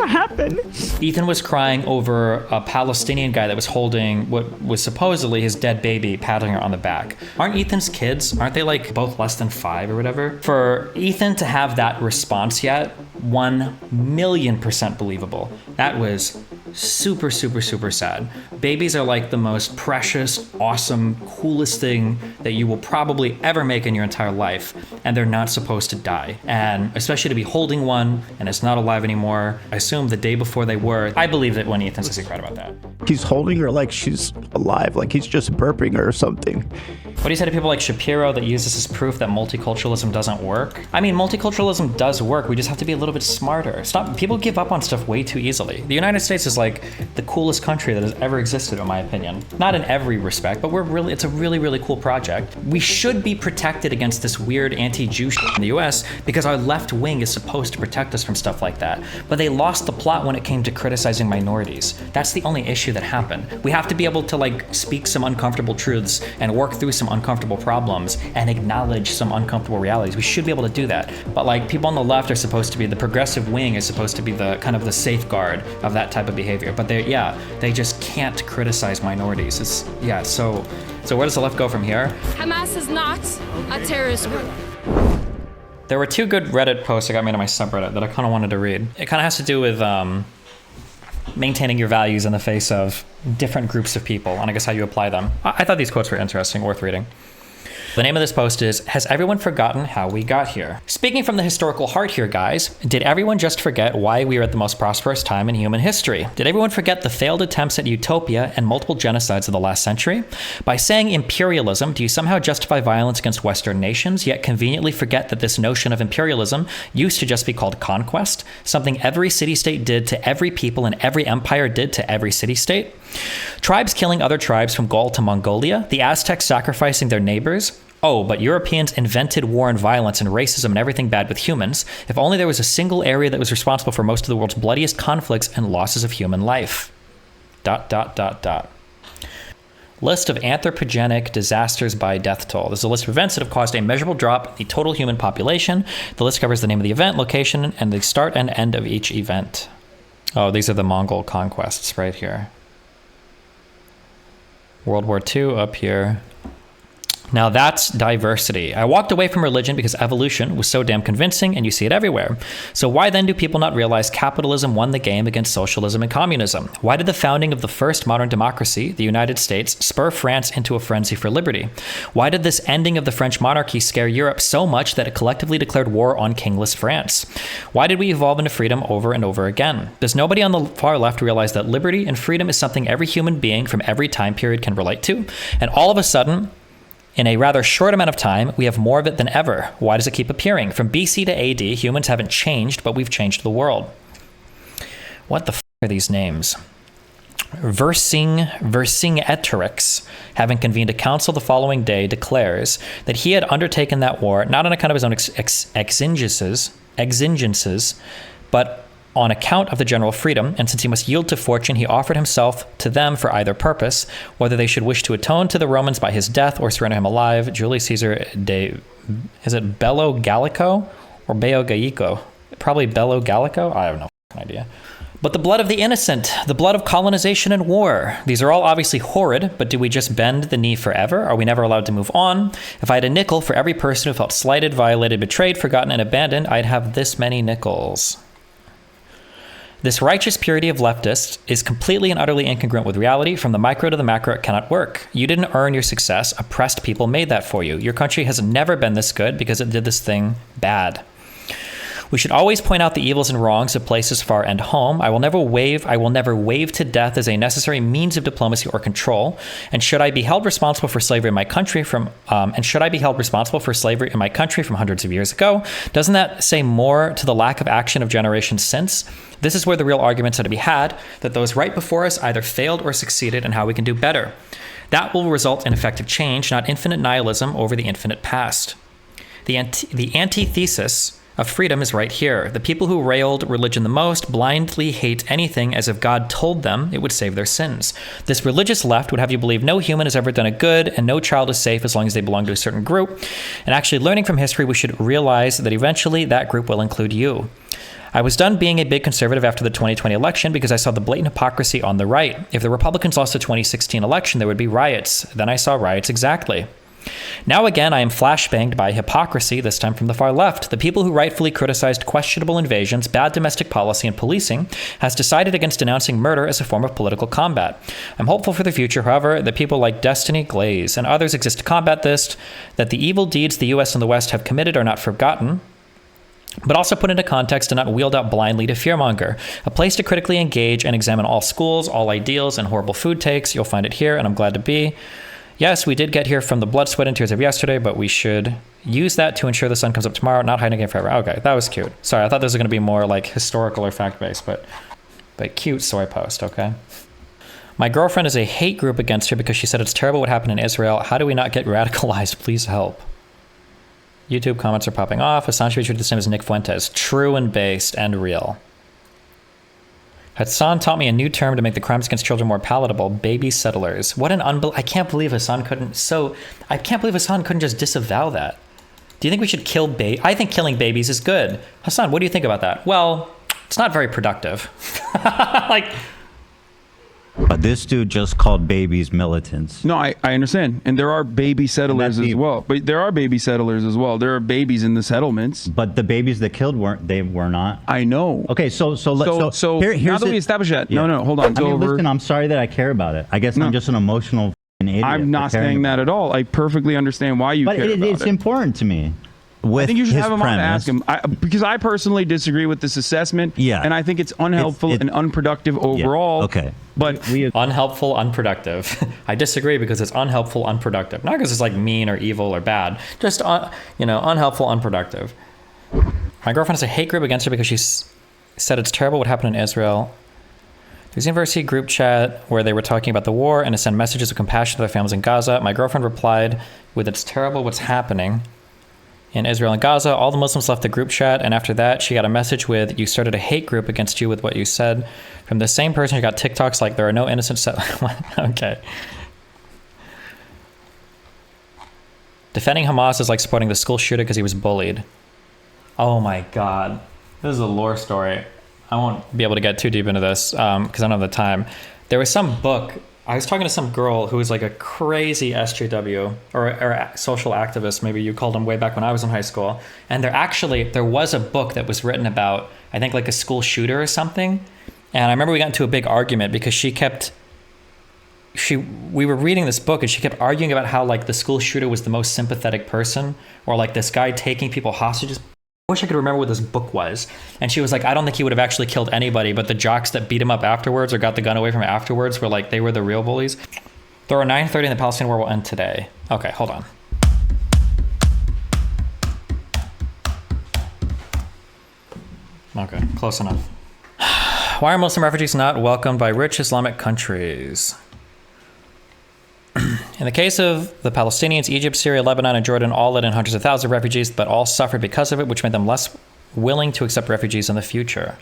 gonna happen? Ethan was crying over a Palestinian guy that was holding what was supposedly his dead baby, patting her on the back. Aren't Ethan's kids, aren't they like both less than 5 or whatever? For Ethan to have that response yet, 1,000,000% believable. That was super, super, super sad. Babies are like the most precious, awesome, coolest thing that you will probably ever make in your entire life, and they're not supposed to die. And especially to be holding one and it's not alive anymore. I assume the day before they were. I believe that when Ethan says he's right about that. He's holding her like she's alive, like he's just burping her or something. What do you say to people like Shapiro that use this as proof that multiculturalism doesn't work? I mean, multiculturalism does work. We just have to be a little bit smarter. People give up on stuff way too easily. The United States is like the coolest country that has ever existed, in my opinion. Not in every respect, but it's a really, really cool project. We should be protected against this weird anti-Jew shit in the US because our left wing is supposed to protect us from stuff like that. But they lost the plot when it came to criticizing minorities. That's the only issue that happened. We have to be able to like speak some uncomfortable truths and work through some uncomfortable problems and acknowledge some uncomfortable realities. We should be able to do that. But like people on the left are supposed to be, the progressive wing is supposed to be the kind of the safeguard of that type of behavior. But they just can't criticize minorities. So where does the left go from here? Hamas is not a terrorist group. There were 2 good Reddit posts I got made on my subreddit that I kind of wanted to read. It kind of has to do with maintaining your values in the face of different groups of people, and I guess how you apply them. I thought these quotes were interesting, worth reading. The name of this post is, Has Everyone Forgotten How We Got Here? Speaking from the historical heart here, guys, did everyone just forget why we are at the most prosperous time in human history? Did everyone forget the failed attempts at utopia and multiple genocides of the last century? By saying imperialism, do you somehow justify violence against Western nations, yet conveniently forget that this notion of imperialism used to just be called conquest, something every city-state did to every people and every empire did to every city-state? Tribes killing other tribes from Gaul to Mongolia, the Aztecs sacrificing their neighbors. Oh, but Europeans invented war and violence and racism and everything bad with humans. If only there was a single area that was responsible for most of the world's bloodiest conflicts and losses of human life. ... List of anthropogenic disasters by death toll. This is a list of events that have caused a measurable drop in the total human population. The list covers the name of the event, location, and the start and end of each event. Oh, these are the Mongol conquests right here. World War II up here. Now that's diversity. I walked away from religion because evolution was so damn convincing and you see it everywhere. So why then do people not realize capitalism won the game against socialism and communism? Why did the founding of the first modern democracy, the United States, spur France into a frenzy for liberty? Why did this ending of the French monarchy scare Europe so much that it collectively declared war on kingless France? Why did we evolve into freedom over and over again? Does nobody on the far left realize that liberty and freedom is something every human being from every time period can relate to? And all of a sudden, in a rather short amount of time, we have more of it than ever. Why does it keep appearing? From BC to AD, humans haven't changed, but we've changed the world. What the f*** are these names? Vercingetorix, having convened a council the following day, declares that he had undertaken that war not on account of his own exigences, but on account of the general freedom, and since he must yield to fortune, he offered himself to them for either purpose, whether they should wish to atone to the Romans by his death or surrender him alive. Julius Caesar is it Bello Gallico or Beo Gallico? Probably Bello Gallico? I have no idea. But the blood of the innocent, the blood of colonization and war. These are all obviously horrid, but do we just bend the knee forever? Are we never allowed to move on? If I had a nickel for every person who felt slighted, violated, betrayed, forgotten, and abandoned, I'd have this many nickels. This righteous purity of leftists is completely and utterly incongruent with reality. From the micro to the macro, it cannot work. You didn't earn your success. Oppressed people made that for you. Your country has never been this good because it did this thing bad. We should always point out the evils and wrongs of places far and home. I will never wave to death as a necessary means of diplomacy or control. And should I be held responsible for slavery in my country from hundreds of years ago? Doesn't that say more to the lack of action of generations since? This is where the real arguments are to be had, that those right before us either failed or succeeded, and how we can do better. That will result in effective change, not infinite nihilism over the infinite past. The antithesis of freedom is right here. The people who railed religion the most blindly hate anything as if God told them it would save their sins. This religious left would have you believe no human has ever done a good and no child is safe as long as they belong to a certain group. And actually, learning from history, we should realize that eventually that group will include you. I was done being a big conservative after the 2020 election because I saw the blatant hypocrisy on the right. If the Republicans lost the 2016 election, there would be riots. Then I saw riots exactly. Now again, I am flashbanged by hypocrisy, this time from the far left. The people who rightfully criticized questionable invasions, bad domestic policy, and policing has decided against denouncing murder as a form of political combat. I'm hopeful for the future, however, that people like Destiny Glaze and others exist to combat this, that the evil deeds the U.S. and the West have committed are not forgotten, but also put into context and not wheeled out blindly to fearmonger. A place to critically engage and examine all schools, all ideals, and horrible food takes. You'll find it here, and I'm glad to be. Yes, we did get here from the blood, sweat, and tears of yesterday, but we should use that to ensure the sun comes up tomorrow, not hiding it forever. Okay, that was cute. Sorry, I thought this was going to be more like historical or fact-based, but cute soy post, okay? My girlfriend is a hate group against her because she said it's terrible what happened in Israel. How do we not get radicalized? Please help. YouTube comments are popping off. Hasan should be treated the same as Nick Fuentes. True and based and real. Hasan taught me a new term to make the crimes against children more palatable. Baby settlers. What an I can't believe Hasan couldn't just disavow that. Do you think we should kill I think killing babies is good. Hasan, what do you think about that? Well, it's not very productive. But this dude just called babies militants. No, I understand. And there are baby settlers as well. But there are baby settlers as well. There are babies in the settlements. But the babies that killed were not. I know. Okay, so here's now that we established that. Yeah. No, hold on. Listen, I'm sorry that I care about it. I guess I'm just an emotional idiot. I'm not saying that at all. I perfectly understand why you care about it. But it's important to me. I think you should have him on to ask him. Because I personally disagree with this assessment. Yeah. And I think it's unhelpful and unproductive overall. Yeah, okay. But unhelpful, unproductive. I disagree because it's unhelpful, unproductive. Not because it's like mean or evil or bad. Just, unhelpful, unproductive. My girlfriend has a hate group against her because she said it's terrible what happened in Israel. There's a university group chat where they were talking about the war and to send messages of compassion to their families in Gaza. My girlfriend replied with, "It's terrible what's happening in Israel and Gaza." All the Muslims left the group chat, and after that, she got a message with, "You started a hate group against you with what you said." From the same person who got TikToks like, "There are no innocent Okay. Defending Hamas is like supporting the school shooter because he was bullied. Oh my God. This is a lore story. I won't be able to get too deep into this because I don't have the time. There was some book. I was talking to some girl who was like a crazy SJW or social activist, maybe you called them, way back when I was in high school. And there was a book that was written about, I think, like a school shooter or something. And I remember we got into a big argument because we were reading this book and she kept arguing about how like the school shooter was the most sympathetic person, or like this guy taking people hostages. I wish I could remember what this book was. And she was like, I don't think he would have actually killed anybody, but the jocks that beat him up afterwards or got the gun away from him afterwards were like, they were the real bullies. There are 9:30 and the Palestinian war will end today. Okay, hold on. Okay, close enough. Why are Muslim refugees not welcomed by rich Islamic countries? In the case of the Palestinians, Egypt, Syria, Lebanon, and Jordan all let in hundreds of thousands of refugees, but all suffered because of it, which made them less willing to accept refugees in the future.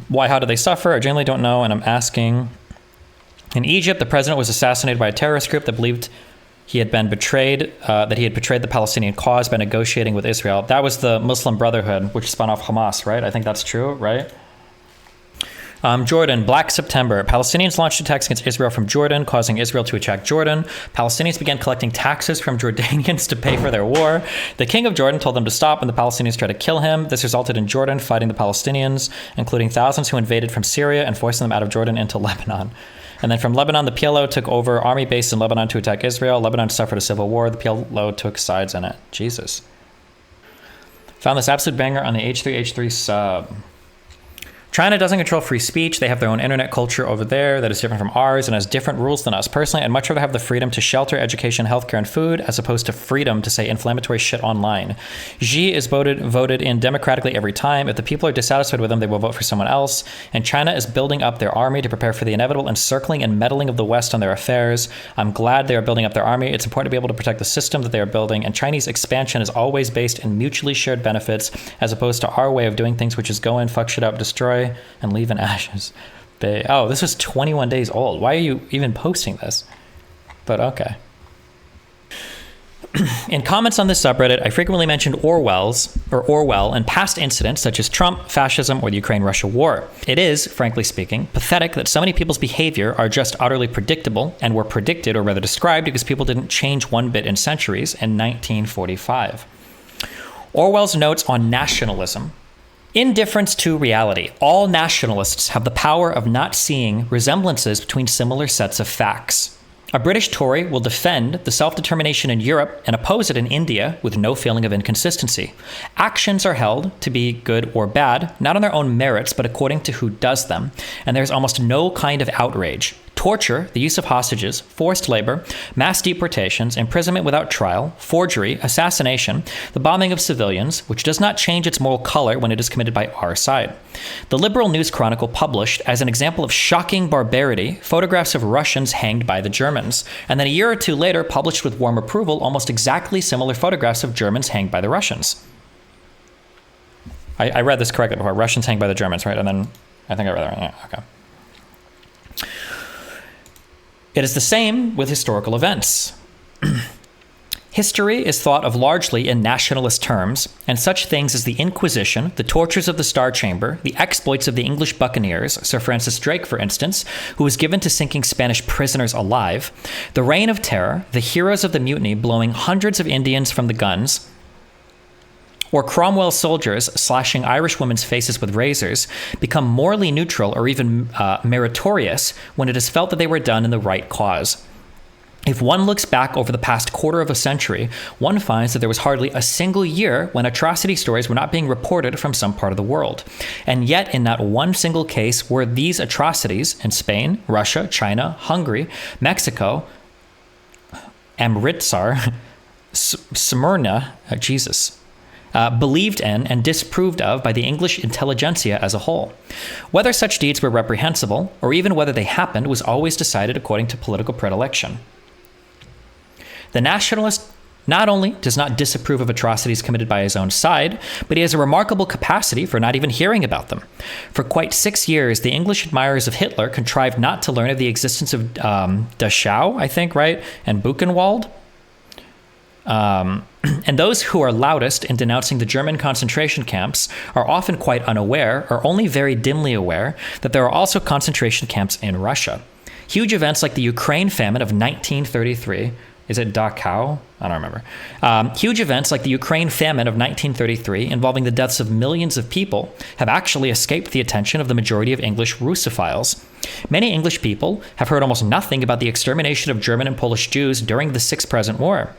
Why? How did they suffer? I genuinely don't know, and I'm asking. In Egypt, the president was assassinated by a terrorist group that believed he had been betrayed, that he had betrayed the Palestinian cause by negotiating with Israel. That was the Muslim Brotherhood, which spun off Hamas, right? I think that's true, right? Jordan, Black September. Palestinians launched attacks against Israel from Jordan, causing Israel to attack Jordan. Palestinians began collecting taxes from Jordanians to pay for their war. The king of Jordan told them to stop, and the Palestinians tried to kill him. This resulted in Jordan fighting the Palestinians, including thousands who invaded from Syria and forcing them out of Jordan into Lebanon. And then from Lebanon, the PLO took over army base in Lebanon to attack Israel. Lebanon suffered a civil war. The PLO took sides in it. Jesus. Found this absolute banger on the H3H3 sub. China doesn't control free speech. They have their own internet culture over there that is different from ours and has different rules than us. Personally, I'd much rather have the freedom to shelter, education, healthcare, and food as opposed to freedom to say inflammatory shit online. Xi is voted in democratically every time. If the people are dissatisfied with him, they will vote for someone else. And China is building up their army to prepare for the inevitable encircling and meddling of the West on their affairs. I'm glad they are building up their army. It's important to be able to protect the system that they are building. And Chinese expansion is always based in mutually shared benefits as opposed to our way of doing things, which is go in, fuck shit up, destroy, and leave in ashes. Oh, this was 21 days old. Why are you even posting this? But okay. In comments on this subreddit, I frequently mentioned Orwell and past incidents such as Trump, fascism, or the Ukraine-Russia war. It is, frankly speaking, pathetic that so many people's behavior are just utterly predictable and were predicted, or rather described, because people didn't change one bit in centuries in 1945. Orwell's notes on nationalism. Indifference to reality. All nationalists have the power of not seeing resemblances between similar sets of facts. A British Tory will defend the self-determination in Europe and oppose it in India with no feeling of inconsistency. Actions are held to be good or bad, not on their own merits, but according to who does them. And there's almost no kind of outrage. Torture, the use of hostages, forced labor, mass deportations, imprisonment without trial, forgery, assassination, the bombing of civilians, which does not change its moral color when it is committed by our side. The Liberal News Chronicle published, as an example of shocking barbarity, photographs of Russians hanged by the Germans, and then a year or two later published with warm approval almost exactly similar photographs of Germans hanged by the Russians. I read this correctly before. Russians hanged by the Germans, right? And then I think I read that right. Yeah, okay. It is the same with historical events. History is thought of largely in nationalist terms, and such things as the Inquisition, the tortures of the Star Chamber, the exploits of the English buccaneers, Sir Francis Drake, for instance, who was given to sinking Spanish prisoners alive, the Reign of Terror, the heroes of the mutiny blowing hundreds of Indians from the guns, or Cromwell's soldiers slashing Irish women's faces with razors, become morally neutral or even meritorious when it is felt that they were done in the right cause. If one looks back over the past quarter of a century, one finds that there was hardly a single year when atrocity stories were not being reported from some part of the world. And yet, in not one single case were these atrocities in Spain, Russia, China, Hungary, Mexico, Amritsar, Smyrna, believed in and disapproved of by the English intelligentsia as a whole. Whether such deeds were reprehensible, or even whether they happened, was always decided according to political predilection. The nationalist not only does not disapprove of atrocities committed by his own side, but he has a remarkable capacity for not even hearing about them. For quite 6 years, the English admirers of Hitler contrived not to learn of the existence of Dachau, I think, right, and Buchenwald. And those who are loudest in denouncing the German concentration camps are often quite unaware, or only very dimly aware, that there are also concentration camps in Russia. Huge events like the Ukraine famine of 1933, is it Dachau? I don't remember. Huge events like the Ukraine famine of 1933, involving the deaths of millions of people, have actually escaped the attention of the majority of English Russophiles. Many English people have heard almost nothing about the extermination of German and Polish Jews during the Sixth Present War.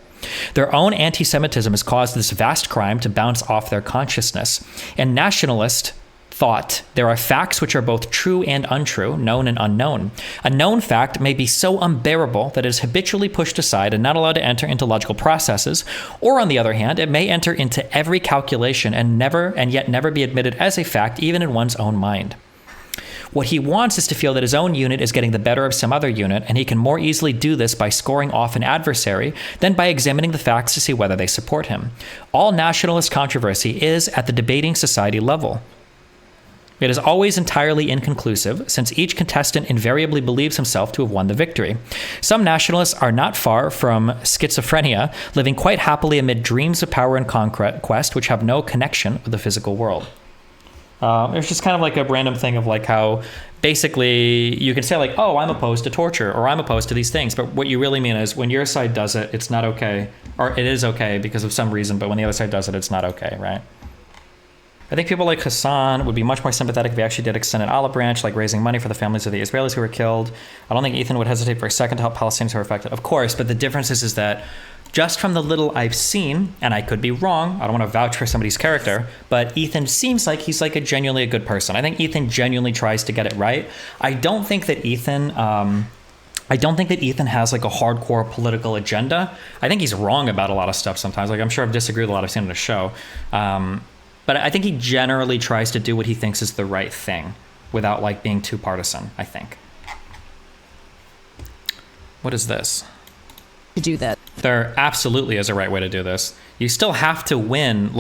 Their own anti-Semitism has caused this vast crime to bounce off their consciousness. In nationalist thought, there are facts which are both true and untrue, known and unknown. A known fact may be so unbearable that it is habitually pushed aside and not allowed to enter into logical processes, or on the other hand, it may enter into every calculation and yet never be admitted as a fact, even in one's own mind. What he wants is to feel that his own unit is getting the better of some other unit, and he can more easily do this by scoring off an adversary than by examining the facts to see whether they support him. All nationalist controversy is at the debating society level. It is always entirely inconclusive, since each contestant invariably believes himself to have won the victory. Some nationalists are not far from schizophrenia, living quite happily amid dreams of power and conquest which have no connection with the physical world. It's just kind of like a random thing of like how basically you can say like, oh, I'm opposed to torture or I'm opposed to these things. But what you really mean is when your side does it, it's not okay. Or it is okay because of some reason. But when the other side does it, it's not okay, right? I think people like Hasan would be much more sympathetic if he actually did extend an olive branch, like raising money for the families of the Israelis who were killed. I don't think Ethan would hesitate for a second to help Palestinians who are affected. Of course, but the difference is that just from the little I've seen, and I could be wrong, I don't want to vouch for somebody's character, but Ethan seems like he's like genuinely a good person. I think Ethan genuinely tries to get it right. I don't think that Ethan has like a hardcore political agenda. I think he's wrong about a lot of stuff sometimes. Like I'm sure I've disagreed with a lot I've seen on the show. But I think he generally tries to do what he thinks is the right thing without like being too partisan, I think. What is this? To do that. There absolutely is a right way to do this. You still have to win,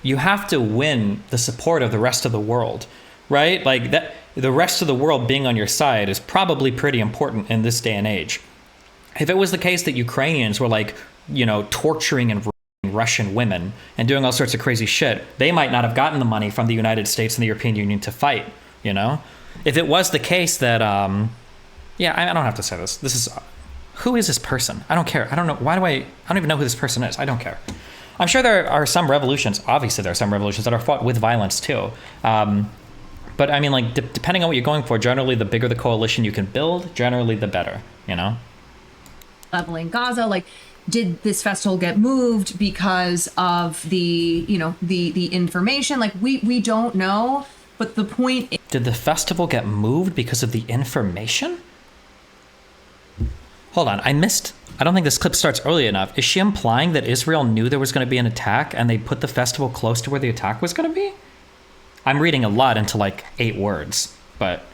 you have to win the support of the rest of the world, right? Like that, the rest of the world being on your side is probably pretty important in this day and age. If it was the case that Ukrainians were like torturing and raping Russian women and doing all sorts of crazy shit, they might not have gotten the money from the United States and the European Union to fight, If it was the case that, I don't have to say this. Who is this person? I don't care. I don't know. I don't even know who this person is. I don't care. I'm sure there are some revolutions. Obviously, there are some revolutions that are fought with violence too. But I mean, like, depending on what you're going for, generally, the bigger the coalition you can build, generally, the better, Leveling Gaza, like, did this festival get moved because of the information? Like, we don't know. But the point is, did the festival get moved because of the information? Hold on, I don't think this clip starts early enough. Is she implying that Israel knew there was going to be an attack and they put the festival close to where the attack was going to be? I'm reading a lot into like 8 words, but...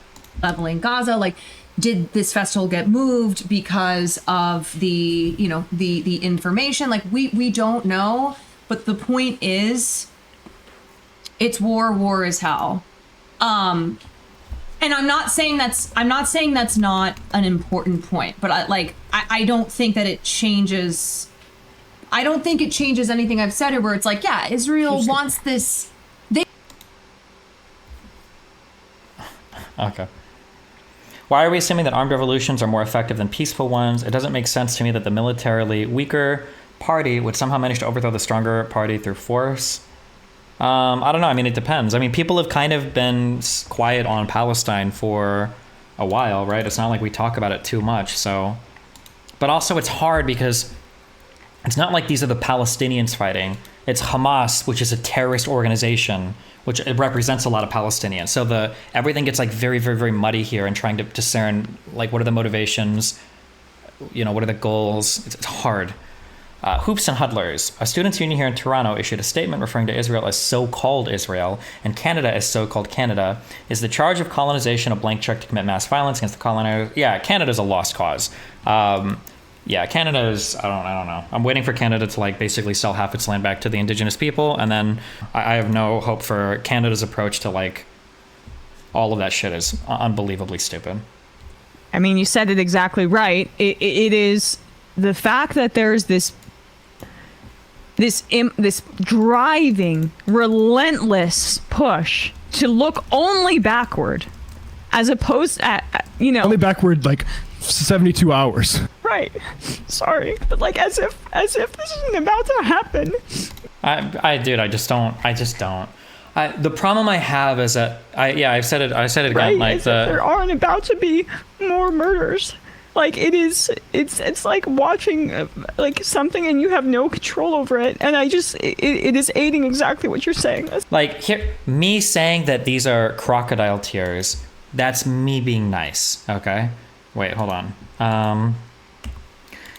Leveling Gaza, like, did this festival get moved because of the information? Like, we don't know. But the point is, it's war is hell. And I'm not saying that's not an important point, but I don't think that it changes. I don't think it changes anything I've said here, where it's like, yeah, Israel wants this. Okay. Why are we assuming that armed revolutions are more effective than peaceful ones? It doesn't make sense to me that the militarily weaker party would somehow manage to overthrow the stronger party through force. I don't know. I mean, it depends. I mean, people have kind of been quiet on Palestine for a while, right? It's not like we talk about it too much. So, but also it's hard because it's not like these are the Palestinians fighting. It's Hamas, which is a terrorist organization, which it represents a lot of Palestinians. So everything gets like very, very, very muddy here and trying to discern like what are the motivations, what are the goals. It's hard. Hoops and Huddlers. A students' union here in Toronto issued a statement referring to Israel as so-called Israel and Canada as so-called Canada. Is the charge of colonization a blank check to commit mass violence against the colonizers? Yeah, Canada's a lost cause. Canada is, I don't know. I'm waiting for Canada to like basically sell half its land back to the indigenous people, and then I have no hope for Canada's approach to like all of that shit is unbelievably stupid. I mean, you said it exactly right. It is the fact that there's this driving, relentless push to look only backward, as opposed to, only backward like 72 hours. Right. Sorry, but like as if this isn't about to happen. I just don't. The problem I have is that I've said it again. Right? Like as if there aren't about to be more murders. Like it's like watching like something and you have no control over it, and it is aiding exactly what you're saying. Like here, me saying that these are crocodile tears, that's me being nice. Okay, wait, hold on.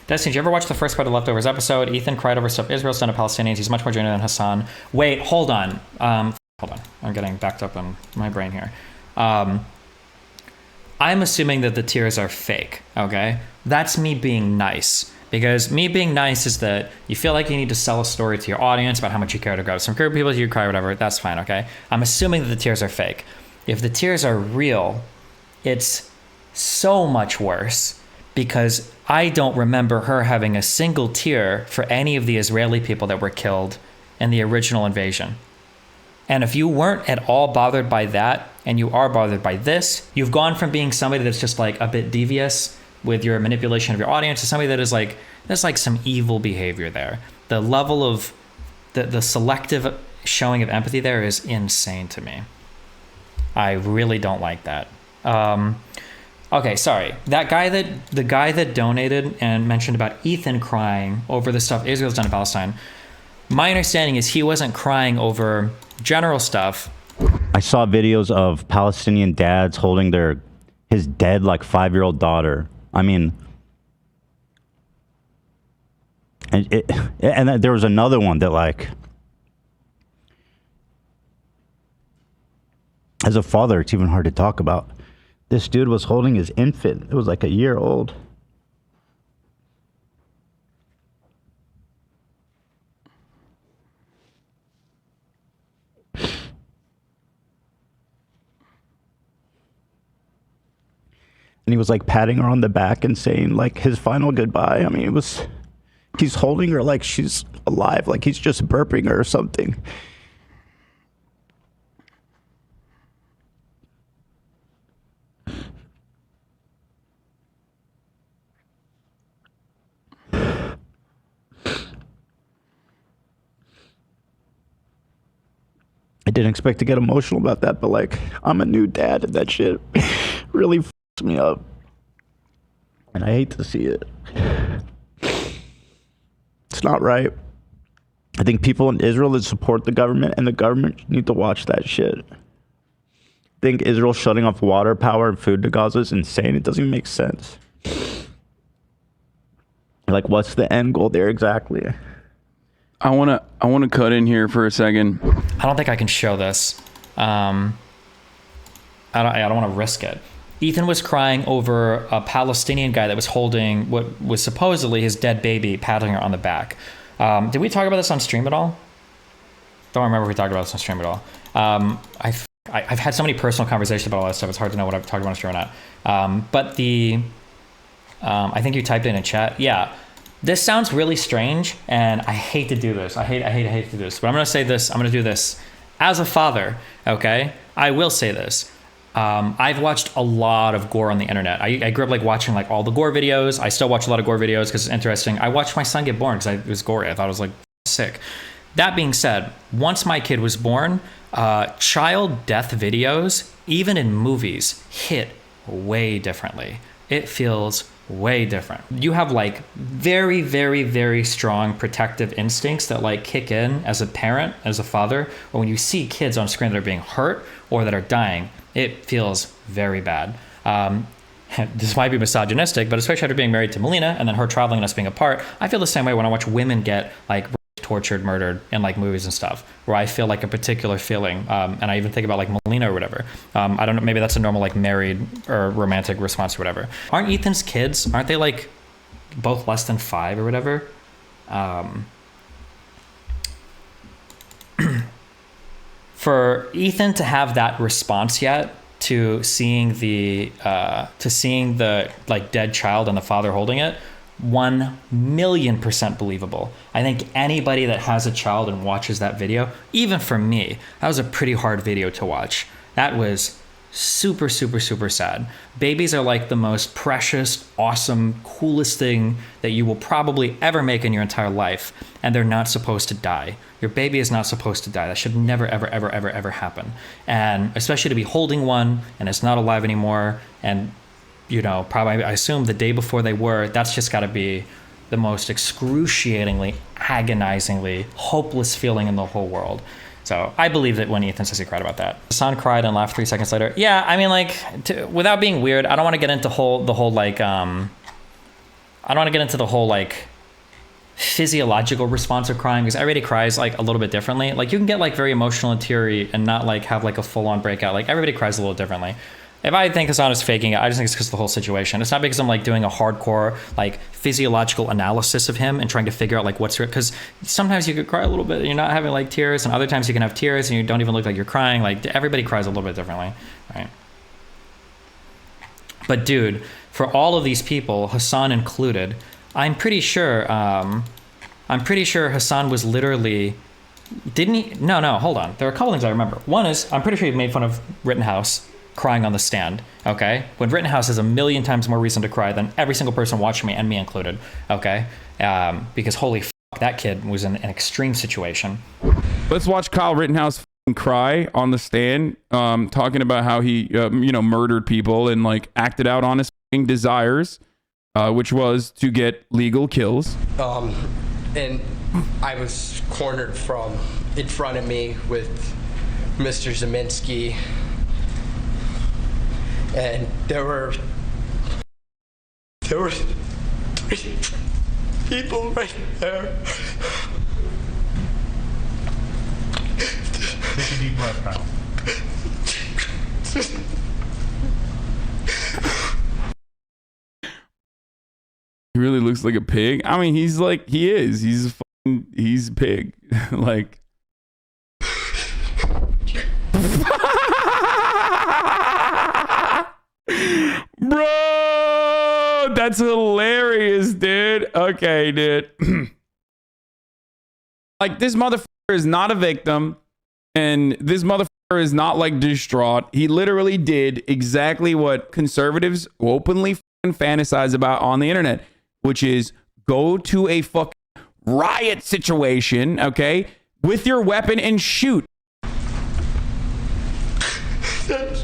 Destiny, did you ever watch the first part of Leftovers episode? Ethan cried over stuff Israel's done to Palestinians. He's much more genuine than Hasan. Wait, hold on. Hold on. I'm getting backed up in my brain here. I'm assuming that the tears are fake, okay? That's me being nice. Because me being nice is that you feel like you need to sell a story to your audience about how much you care to go to some group of people, you cry, whatever. That's fine, okay? I'm assuming that the tears are fake. If the tears are real, it's so much worse because I don't remember her having a single tear for any of the Israeli people that were killed in the original invasion. And if you weren't at all bothered by that, and you are bothered by this, you've gone from being somebody that's just like a bit devious with your manipulation of your audience to somebody that is like, there's like some evil behavior there. The level of the selective showing of empathy there is insane to me. I really don't like that. Okay, sorry. The guy that donated and mentioned about Ethan crying over the stuff Israel's done in Palestine, my understanding is he wasn't crying over general stuff. I saw videos of Palestinian dads holding his dead like 5-year-old daughter. I mean, and there was another one that like, as a father, it's even hard to talk about. This dude was holding his infant. It was like a year old. And he was like patting her on the back and saying like his final goodbye. I mean, He's holding her like she's alive, like he's just burping her or something. I didn't expect to get emotional about that, but like, I'm a new dad and that shit really f***s me up. And I hate to see it. It's not right. I think people in Israel that support the government and the government need to watch that shit. I think Israel shutting off water, power, and food to Gaza is insane. It doesn't even make sense. Like, what's the end goal there exactly? I wanna cut in here for a second. I don't think I can show this. I don't want to risk it. Ethan was crying over a Palestinian guy that was holding what was supposedly his dead baby, patting her on the back. Did we talk about this on stream at all? Don't remember if we talked about this on stream at all. I've had so many personal conversations about all that stuff. It's hard to know what I've talked about on stream or not. But I think you typed it in chat. Yeah. This sounds really strange, and I hate to do this. I hate to do this. But I'm going to say this. I'm going to do this as a father, okay? I will say this. I've watched a lot of gore on the internet. I grew up like watching like all the gore videos. I still watch a lot of gore videos because it's interesting. I watched my son get born because it was gory. I thought it was like sick. That being said, once my kid was born, child death videos, even in movies, hit way differently. It feels way different. You have like very, very, very strong protective instincts that like kick in as a parent, as a father, or when you see kids on screen that are being hurt or that are dying, it feels very bad. This might be misogynistic, but especially after being married to Melina and then her traveling and us being apart, I feel the same way when I watch women get like tortured, murdered in like movies and stuff, where I feel like a particular feeling. And I even think about like Melina or whatever. I don't know, maybe that's a normal like married or romantic response or whatever. Aren't Ethan's kids, aren't they like both less than 5 or whatever? For Ethan to have that response yet to seeing the like dead child and the father holding it, 1,000,000% believable. I think anybody that has a child and watches that video, even for me, that was a pretty hard video to watch. That was super, super, super sad. Babies are like the most precious, awesome, coolest thing that you will probably ever make in your entire life, and they're not supposed to die. Your baby is not supposed to die. That should never, ever, ever, ever, ever happen. And especially to be holding one and it's not alive anymore, and you know, probably I assume the day before they were, that's just got to be the most excruciatingly, agonizingly, hopeless feeling in the whole world. So I believe that when Ethan says he cried about that. Hasan cried and laughed 3 seconds later. Yeah, I mean, like, without being weird, I don't want to get into the whole physiological response of crying, because everybody cries like a little bit differently. Like you can get like very emotional and teary and not like have like a full-on breakout. Like everybody cries a little differently. If I think Hasan is faking it, I just think it's because of the whole situation. It's not because I'm like doing a hardcore like physiological analysis of him and trying to figure out like what's, because sometimes you could cry a little bit and you're not having like tears, and other times you can have tears and you don't even look like you're crying. Like everybody cries a little bit differently, right? But dude, for all of these people, Hasan included, I'm pretty sure Hasan was literally, didn't he? No, hold on. There are a couple things I remember. One is, I'm pretty sure he made fun of Rittenhouse crying on the stand, okay? When Rittenhouse has 1,000,000 times more reason to cry than every single person watching me, and me included, okay? Because holy fuck, that kid was in an extreme situation. Let's watch Kyle Rittenhouse cry on the stand, talking about how he, murdered people and like acted out on his desires, which was to get legal kills. And I was cornered from in front of me with Mr. Zeminski. And there were 3 people right there. Take a deep breath, Kyle. He really looks like a pig. I mean, he's like, he is. He's a pig. Like. Bro, That's hilarious, dude. Okay, dude. Like, this motherfucker is not a victim, and this motherfucker is not like distraught. He literally did exactly what conservatives openly fantasize about on the internet, which is go to a fucking riot situation, okay, with your weapon and shoot. That's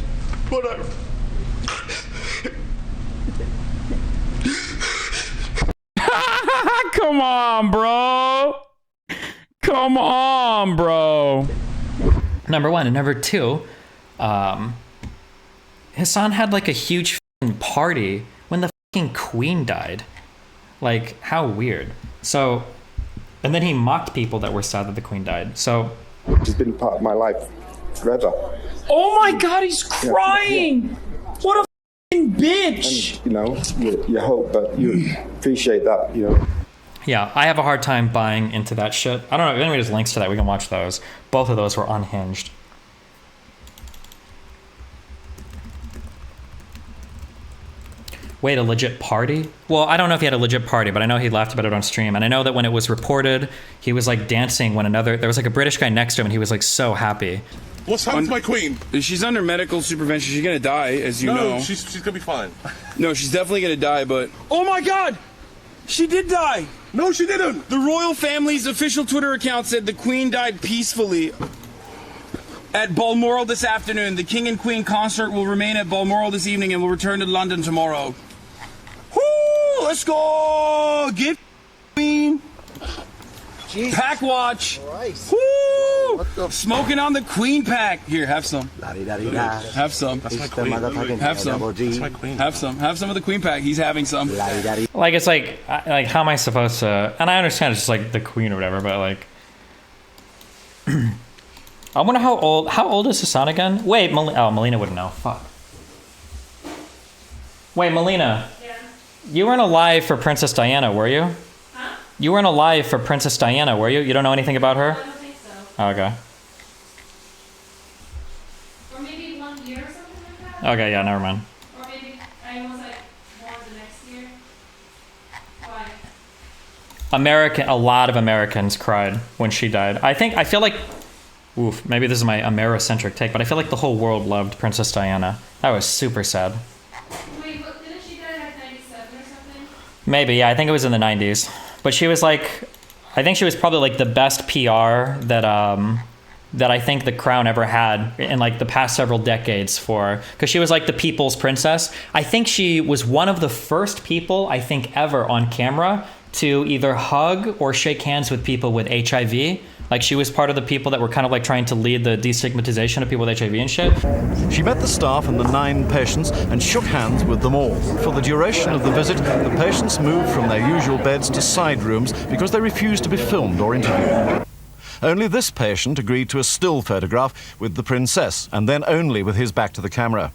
what I... Come on, bro. Come on, bro. Number one. And number two, Hasan had like a huge party when the fucking queen died. Like, how weird. So, and then he mocked people that were sad that the queen died. So, she's been part of my life forever. Oh my God, he's crying! Yeah. What a fucking bitch! And, you know, you hope, but you appreciate that, you know. Yeah, I have a hard time buying into that shit. I don't know if anybody has links to that. We can watch those. Both of those were unhinged. Wait, a legit party? Well, I don't know if he had a legit party, but I know he laughed about it on stream. And I know that when it was reported, he was like dancing when there was like a British guy next to him and he was like so happy. What's happened to my queen? She's under medical supervision. She's gonna die, as you know. No, she's gonna be fine. No, she's definitely gonna die, but... Oh my God! She did die! No, she didn't! The royal family's official Twitter account said the queen died peacefully at Balmoral this afternoon. The king and queen concert will remain at Balmoral this evening and will return to London tomorrow. Woo! Let's go! Get queen! Jesus pack watch! Christ. Woo! Smoking on the queen pack. Here, have some. Have some. That's my queen. Have some. That's my queen. Have some. Have some of the queen pack. He's having some. Like, it's like how am I supposed to... And I understand it's just like the queen or whatever, but like... I wonder how old is Hasan again? Wait, Melina wouldn't know. Fuck. Wait, Melina. Yeah. You weren't alive for Princess Diana, were you? Huh? You weren't alive for Princess Diana, were you? You don't know anything about her? I don't think so. Oh, okay. Or maybe 1 year or something like that? Okay, yeah, never mind. Or maybe I was like born the next year. Why? A lot of Americans cried when she died. I feel like, oof, maybe this is my Americentric take, but I feel like the whole world loved Princess Diana. That was super sad. Wait, but didn't she die like 97 or something? Maybe, yeah, I think it was in the 90s. But she was like, I think she was probably like the best PR that I think the crown ever had in like the past several decades because she was like the people's princess. I think she was one of the first people, I think, ever on camera to either hug or shake hands with people with HIV. Like, she was part of the people that were kind of like trying to lead the destigmatization of people with HIV and shit. She met the staff and the 9 patients and shook hands with them all. For the duration of the visit, the patients moved from their usual beds to side rooms because they refused to be filmed or interviewed. Only this patient agreed to a still photograph with the princess, and then only with his back to the camera.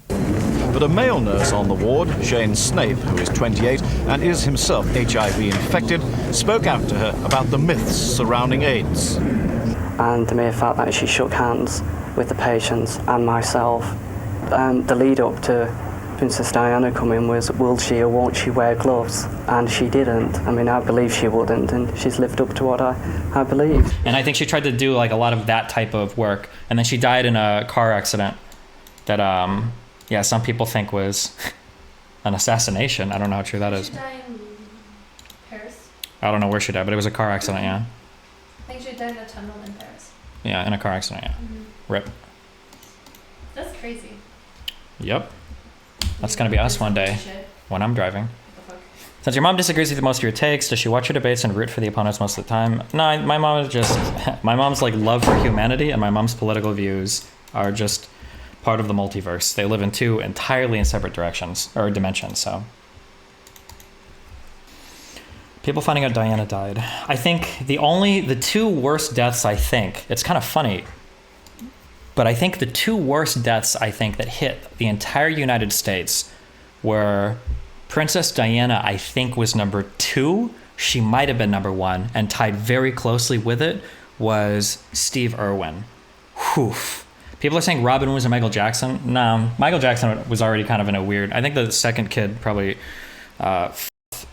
But a male nurse on the ward, Shane Snape, who is 28 and is himself HIV infected, spoke out to her about the myths surrounding AIDS. And the mere fact that she shook hands with the patients and myself, the lead up to Princess Diana coming was, will she or won't she wear gloves? And she didn't. I mean, I believe she wouldn't, and she's lived up to what I believe. And I think she tried to do like a lot of that type of work, and then she died in a car accident that yeah, some people think was an assassination. I don't know how true that is. Did she die in Paris? I don't know where she died, but it was a car accident, yeah. I think she died in a tunnel in Paris. Yeah, in a car accident, yeah. Mm-hmm. Rip. That's crazy. Yep. That's going to be us one day when I'm driving. Since your mom disagrees with most of your takes, does she watch your debates and root for the opponents most of the time? No, my mom is just... My mom's like love for humanity, and my mom's political views are just... part of the multiverse. They live in 2 entirely separate directions or dimensions. So people finding out Diana died. I think the 2 worst deaths, I think, it's kind of funny, but I think the 2 worst deaths I think that hit the entire United States were Princess Diana, I think, was number 2. She might have been number 1, and tied very closely with it was Steve Irwin. Whew. People are saying Robin was a Michael Jackson. No, Michael Jackson was already kind of in a weird... I think the second kid probably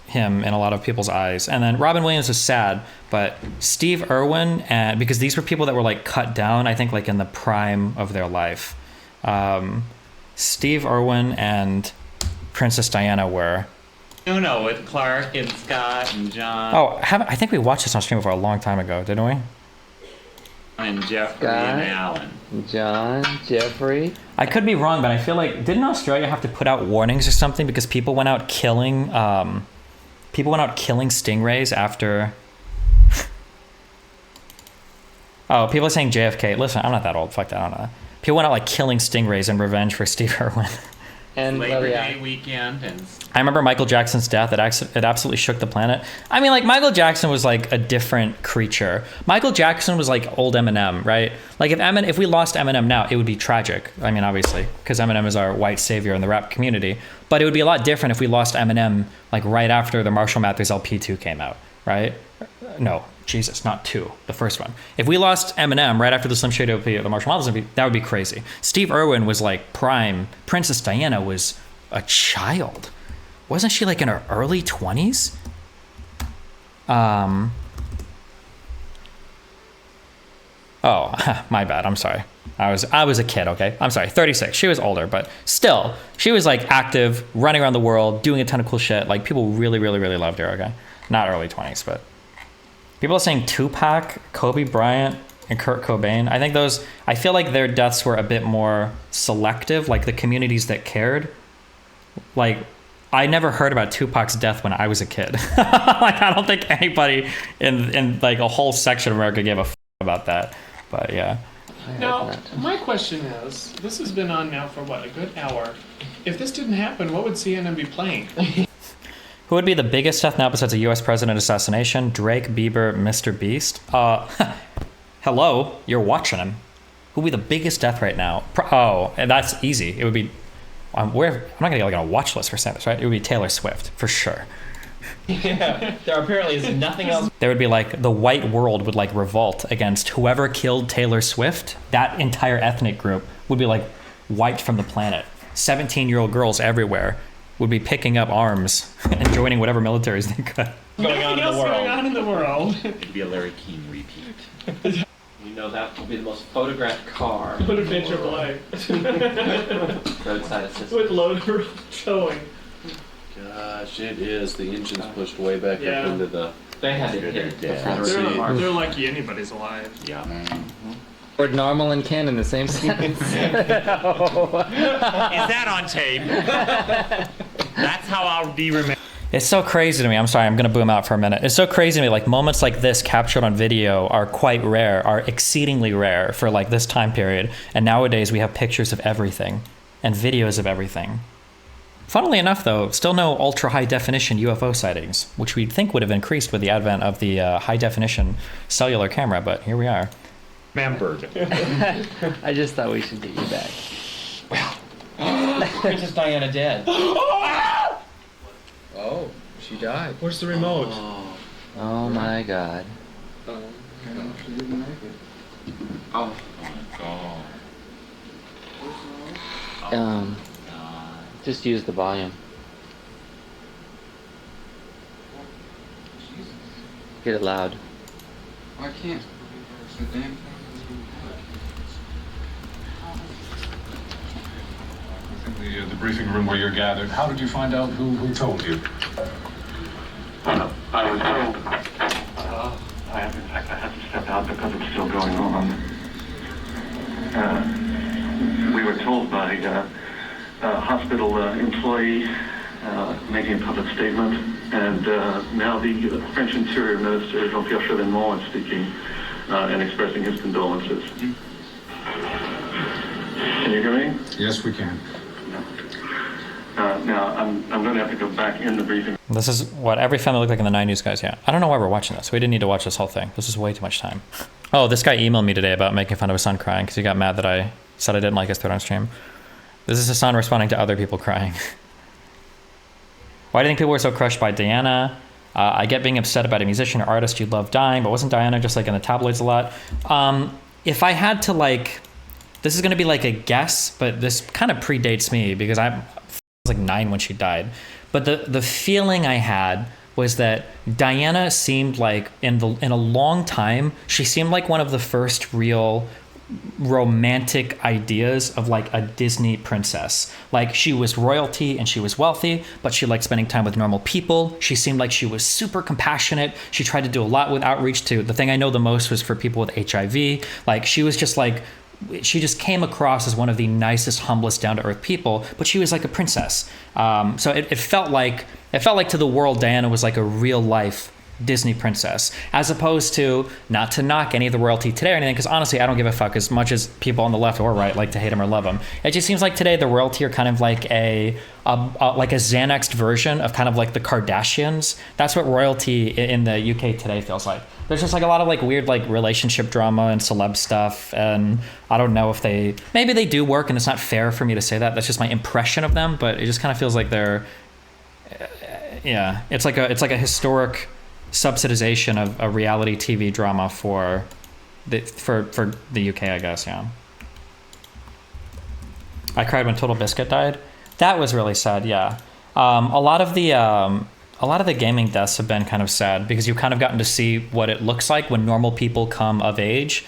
him in a lot of people's eyes. And then Robin Williams is sad, but Steve Irwin, and because these were people that were like cut down, I think like in the prime of their life. Steve Irwin and Princess Diana were. Uno with Clark and Scott and John. Oh, I think we watched this on stream for a long time ago, didn't we? And Jeffrey and Alan. John, Jeffrey. I could be wrong, but I feel like didn't Australia have to put out warnings or something because people went out killing stingrays after. Oh, people are saying JFK. Listen, I'm not that old. Fuck that. I don't know. People went out like killing stingrays in revenge for Steve Irwin. And Labor Day weekend and I remember Michael Jackson's death. It absolutely shook the planet. I mean, like, Michael Jackson was like a different creature. Michael Jackson was like old Eminem, right? Like if we lost Eminem now, it would be tragic. I mean, obviously, because Eminem is our white savior in the rap community. But it would be a lot different if we lost Eminem like right after the Marshall Mathers LP 2 came out, right? No, Jesus, not 2, the first one. If we lost Eminem right after the Slim Shady LP, the Marshall Mathers LP, that would be crazy. Steve Irwin was like prime. Princess Diana was a child. Wasn't she like in her early 20s? Oh, my bad. I'm sorry. I was a kid, okay? I'm sorry. 36. She was older, but still, she was like active, running around the world, doing a ton of cool shit. Like people really, really, really loved her, okay? Not early 20s, but people are saying Tupac, Kobe Bryant, and Kurt Cobain. I feel like their deaths were a bit more selective, like the communities that cared. Like, I never heard about Tupac's death when I was a kid. Like, I don't think anybody in like a whole section of America gave a about that. But yeah. Now, my question is, this has been on now for what, a good hour. If this didn't happen, what would CNN be playing? Who would be the biggest death now besides a U.S. president assassination? Drake, Bieber, Mr. Beast? Hello, you're watching him.Ho would be the biggest death right now? And that's easy. It would be. I'm not gonna get like on a watch list for saying this, right? It would be Taylor Swift for sure. yeah, there apparently is nothing else. There would be like the white world would like revolt against whoever killed Taylor Swift. That entire ethnic group would be like wiped from the planet. 17-year-old girls everywhere would be picking up arms and joining whatever militaries they could. Going on in the world. It'd be a Larry King repeat. You know that will be the most photographed car. What adventure of life. Roadside assistance. With loader towing. Gosh, it is. The engine's pushed way back up into the. They had to hit the front seat. They're lucky anybody's alive. Yeah. Or normal and Ken in the same sentence. Is that on tape? That's how I'll be remembered. It's so crazy to me. I'm sorry, I'm gonna boom out for a minute. It's so crazy to me. Like moments like this captured on video are quite rare, are exceedingly rare for like this time period. And nowadays we have pictures of everything and videos of everything. Funnily enough, though, still no ultra high definition UFO sightings, which we'd think would have increased with the advent of the high definition cellular camera. But here we are. Remembered. I just thought we should get you back. Princess Diana dead. Oh, she died. Where's the remote? Oh my God. Oh my God. Just use the volume. Get it loud. I can't. It's the damn thing. The briefing room where you're gathered. How did you find out who told you? I was told. I had to step out because it's still going on. We were told by a hospital employee making a public statement, and now the French Interior Minister, Jean-Pierre Chevènement, is speaking and expressing his condolences. Can you hear me? Yes, we can. Now, I'm going to have to go back in the briefing. This is what every family looked like in the 90s, guys. Yeah. I don't know why we're watching this. We didn't need to watch this whole thing. This is way too much time. Oh, this guy emailed me today about making fun of his son crying because he got mad that I said I didn't like his thread on stream. This is Hasan responding to other people crying. Why do you think people were so crushed by Diana? I get being upset about a musician or artist you love dying, but wasn't Diana just like in the tabloids a lot? If I had to like, this is going to be like a guess, but this kind of predates me because I'm was like 9 when she died. But the feeling I had was that Diana seemed like in a long time, she seemed like one of the first real romantic ideas of like a Disney princess. Like she was royalty and she was wealthy, but she liked spending time with normal people. She seemed like she was super compassionate. She tried to do a lot with outreach to the thing I know the most was for people with HIV. Like she was just like, she just came across as one of the nicest, humblest, down-to-earth people, but she was like a princess. So it felt like to the world, Diana was like a real life Disney princess, as opposed to, not to knock any of the royalty today or anything, because honestly, I don't give a fuck as much as people on the left or right like to hate him or love him. It just seems like today the royalty are kind of like a Xanaxed version of kind of like the Kardashians. That's what royalty in the UK today feels like. There's just like a lot of like weird like relationship drama and celeb stuff, and I don't know if maybe they do work, and it's not fair for me to say that. That's just my impression of them, but it just kind of feels like they're, yeah, it's like a historic subsidization of a reality TV drama for the UK, I guess. Yeah, I cried when Total Biscuit died. That was really sad. Yeah, a lot of the gaming deaths have been kind of sad because you've kind of gotten to see what it looks like when normal people come of age.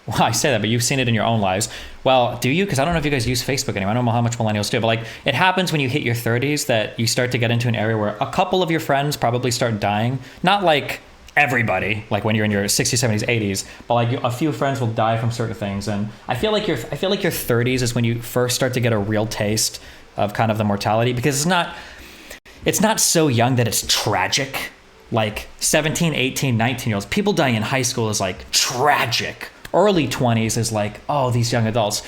Well, I say that, but you've seen it in your own lives. Well, do you? Because I don't know if you guys use Facebook anymore. I don't know how much millennials do, but like it happens when you hit your 30s that you start to get into an area where a couple of your friends probably start dying. Not like everybody, like when you're in your 60s, 70s, 80s, but like a few friends will die from certain things. And I feel like your 30s is when you first start to get a real taste of kind of the mortality, because it's not so young that it's tragic. Like 17, 18, 19-year-olds, people dying in high school is like tragic. Early 20s is like, oh, these young adults.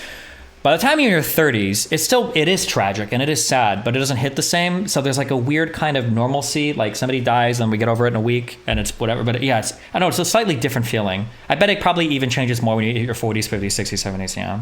By the time you're in your 30s, it is tragic and it is sad, but it doesn't hit the same. So there's like a weird kind of normalcy, like somebody dies and we get over it in a week and it's whatever. But yeah, I know it's a slightly different feeling. I bet it probably even changes more when you hit your 40s, 50s, 60s, 70s, yeah.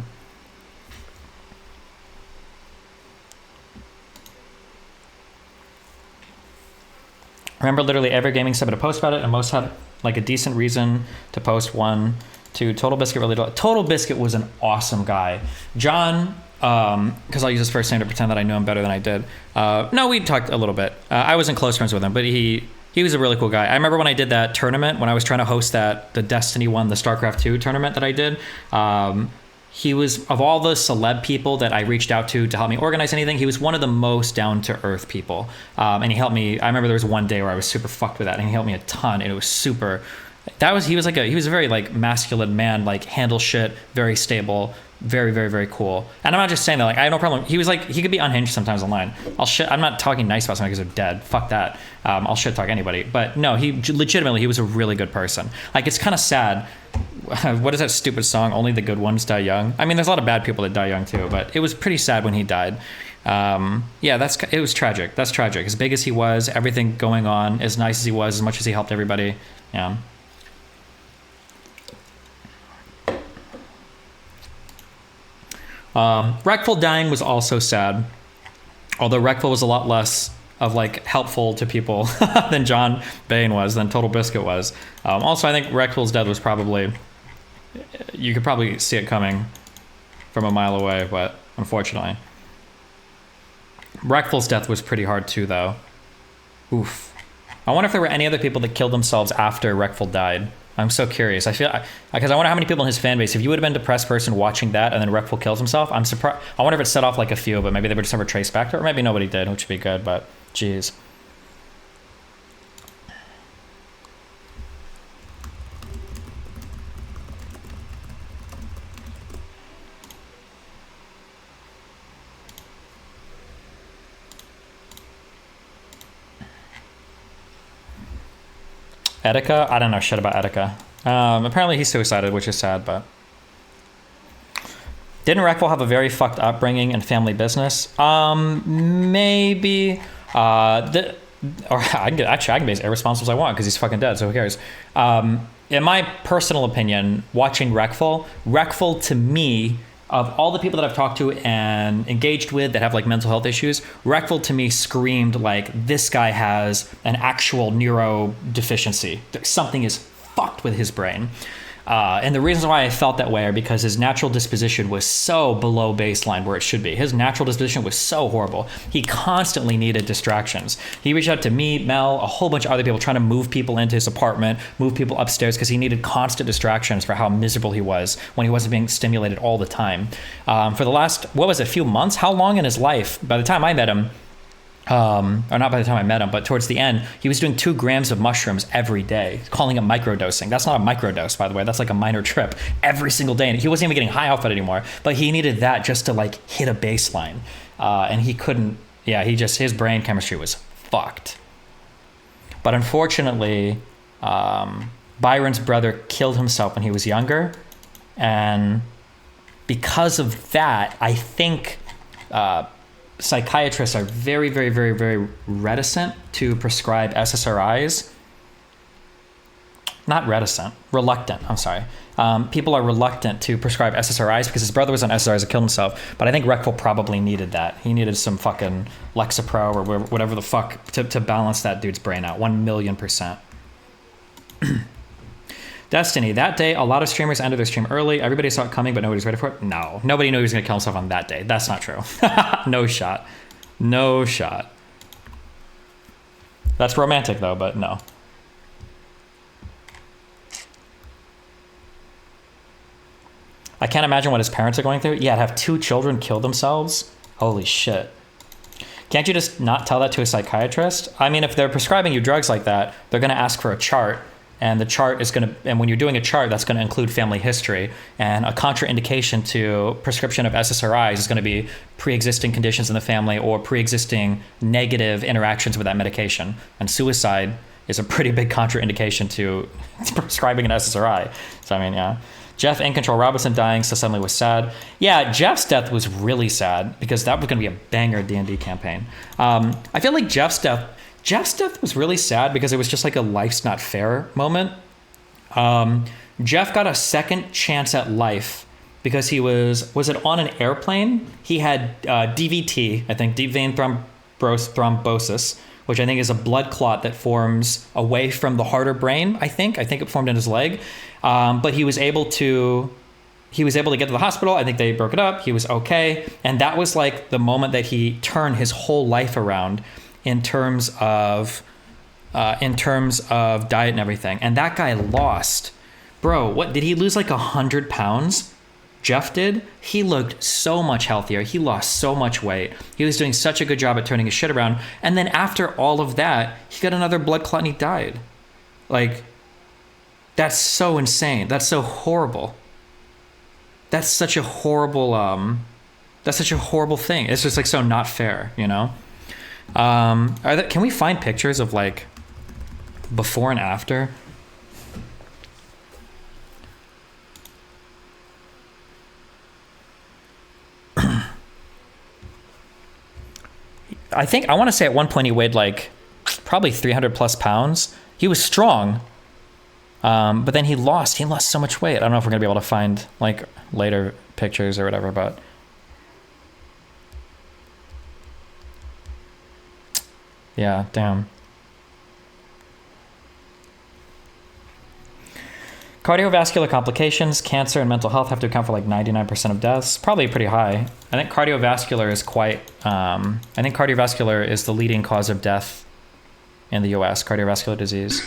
Remember literally every gaming sub had a post about it, and most had like a decent reason to post. 1, 2, Total Biscuit really. Total Biscuit was an awesome guy. John, because I'll use his first name to pretend that I knew him better than I did. No, we talked a little bit. I wasn't close friends with him, but he was a really cool guy. I remember when I did that tournament, when I was trying to host the Destiny 1, the StarCraft 2 tournament that I did. He was, of all the celeb people that I reached out to help me organize anything, he was one of the most down-to-earth people. And he helped me. I remember there was one day where I was super fucked with that, and he helped me a ton, and it was super. He was a very like masculine man, like handle shit, very stable, very, very, very cool. And I'm not just saying that, like I have no problem. He was like, he could be unhinged sometimes online. I'm not talking nice about somebody because they're dead. Fuck that. I'll shit talk anybody. But no, he was a really good person. Like it's kind of sad. What is that stupid song? Only the good ones die young. I mean, there's a lot of bad people that die young too, but it was pretty sad when he died. Yeah, it was tragic. That's tragic. As big as he was, everything going on, as nice as he was, as much as he helped everybody. Yeah. Wreckful dying was also sad, although Wreckful was a lot less of like helpful to people than John Bain was, than Total Biscuit was. Also, I think Wreckful's death was probably, you could probably see it coming from a mile away, but unfortunately. Wreckful's death was pretty hard too, though. Oof. I wonder if there were any other people that killed themselves after Wreckful died. I'm so curious. Because I wonder how many people in his fan base, if you would have been a depressed person watching that and then Wreckful kills himself, I'm surprised. I wonder if it set off like a few, but maybe they were just never traced back to it, or maybe nobody did, which would be good, but geez. Etika? I don't know shit about Etika. Apparently he suicided, which is sad, but... Didn't Wreckful have a very fucked upbringing and family business? Maybe. I can be as irresponsible as I want because he's fucking dead, so who cares? In my personal opinion, watching Wreckful to me, of all the people that I've talked to and engaged with that have like mental health issues, Wreckful to me screamed like this guy has an actual neuro deficiency. Something is fucked with his brain. And the reasons why I felt that way are because his natural disposition was so below baseline where it should be. His natural disposition was so horrible. He constantly needed distractions. He reached out to me, Mel, a whole bunch of other people trying to move people into his apartment, move people upstairs because he needed constant distractions for how miserable he was when he wasn't being stimulated all the time. For the last, few months? How long in his life? By the time I met him, or not by the time I met him, but towards the end, he was doing 2 grams of mushrooms every day, calling it microdosing. That's not a microdose, by the way. That's like a minor trip every single day. And he wasn't even getting high off it anymore, but he needed that just to like hit a baseline. And he couldn't, his brain chemistry was fucked. But unfortunately, Byron's brother killed himself when he was younger. And because of that, I think psychiatrists are very, very, very, very reticent to prescribe SSRIs. Not reticent, reluctant, I'm sorry. People are reluctant to prescribe SSRIs because his brother was on SSRIs and killed himself, but I think Reckful probably needed that. He needed some fucking Lexapro or whatever the fuck to balance that dude's brain out, 1,000,000%. Destiny, that day, a lot of streamers ended their stream early. Everybody saw it coming, but nobody's ready for it. No, nobody knew he was going to kill himself on that day. That's not true. No shot. No shot. That's romantic, though, but no. I can't imagine what his parents are going through. Yeah, to have 2 children kill themselves? Holy shit. Can't you just not tell that to a psychiatrist? I mean, if they're prescribing you drugs like that, they're going to ask for a chart. And the chart is going to, and when you're doing a chart, that's going to include family history. And a contraindication to prescription of SSRIs is going to be pre-existing conditions in the family or pre-existing negative interactions with that medication. And suicide is a pretty big contraindication to prescribing an SSRI. So, I mean, yeah. Jeff in Control Robinson dying so suddenly was sad. Yeah, Jeff's death was really sad because that was going to be a banger D&D campaign. I feel like Jeff's death was really sad because it was just like a life's not fair moment. Jeff got a second chance at life because he was it on an airplane? He had DVT, I think, deep vein thrombosis, which I think is a blood clot that forms away from the heart or brain, I think. I think it formed in his leg. But he was able to get to the hospital. I think they broke it up. He was okay. And that was like the moment that he turned his whole life around in terms of diet and everything. And that guy lost. Bro, what did he lose, like 100 pounds? Jeff did. He looked so much healthier. He lost so much weight. He was doing such a good job at turning his shit around. And then after all of that, he got another blood clot and he died. Like, that's so insane. That's so horrible. That's such a horrible thing. It's just like so not fair, you know? Can we find pictures of like before and after? I want to say at one point he weighed like probably 300 plus pounds. He was strong. But then he lost so much weight. I don't know if we're gonna be able to find like later pictures or whatever, but yeah, damn. Cardiovascular complications, cancer, and mental health have to account for like 99% of deaths. Probably pretty high. I think cardiovascular is the leading cause of death in the US, cardiovascular disease.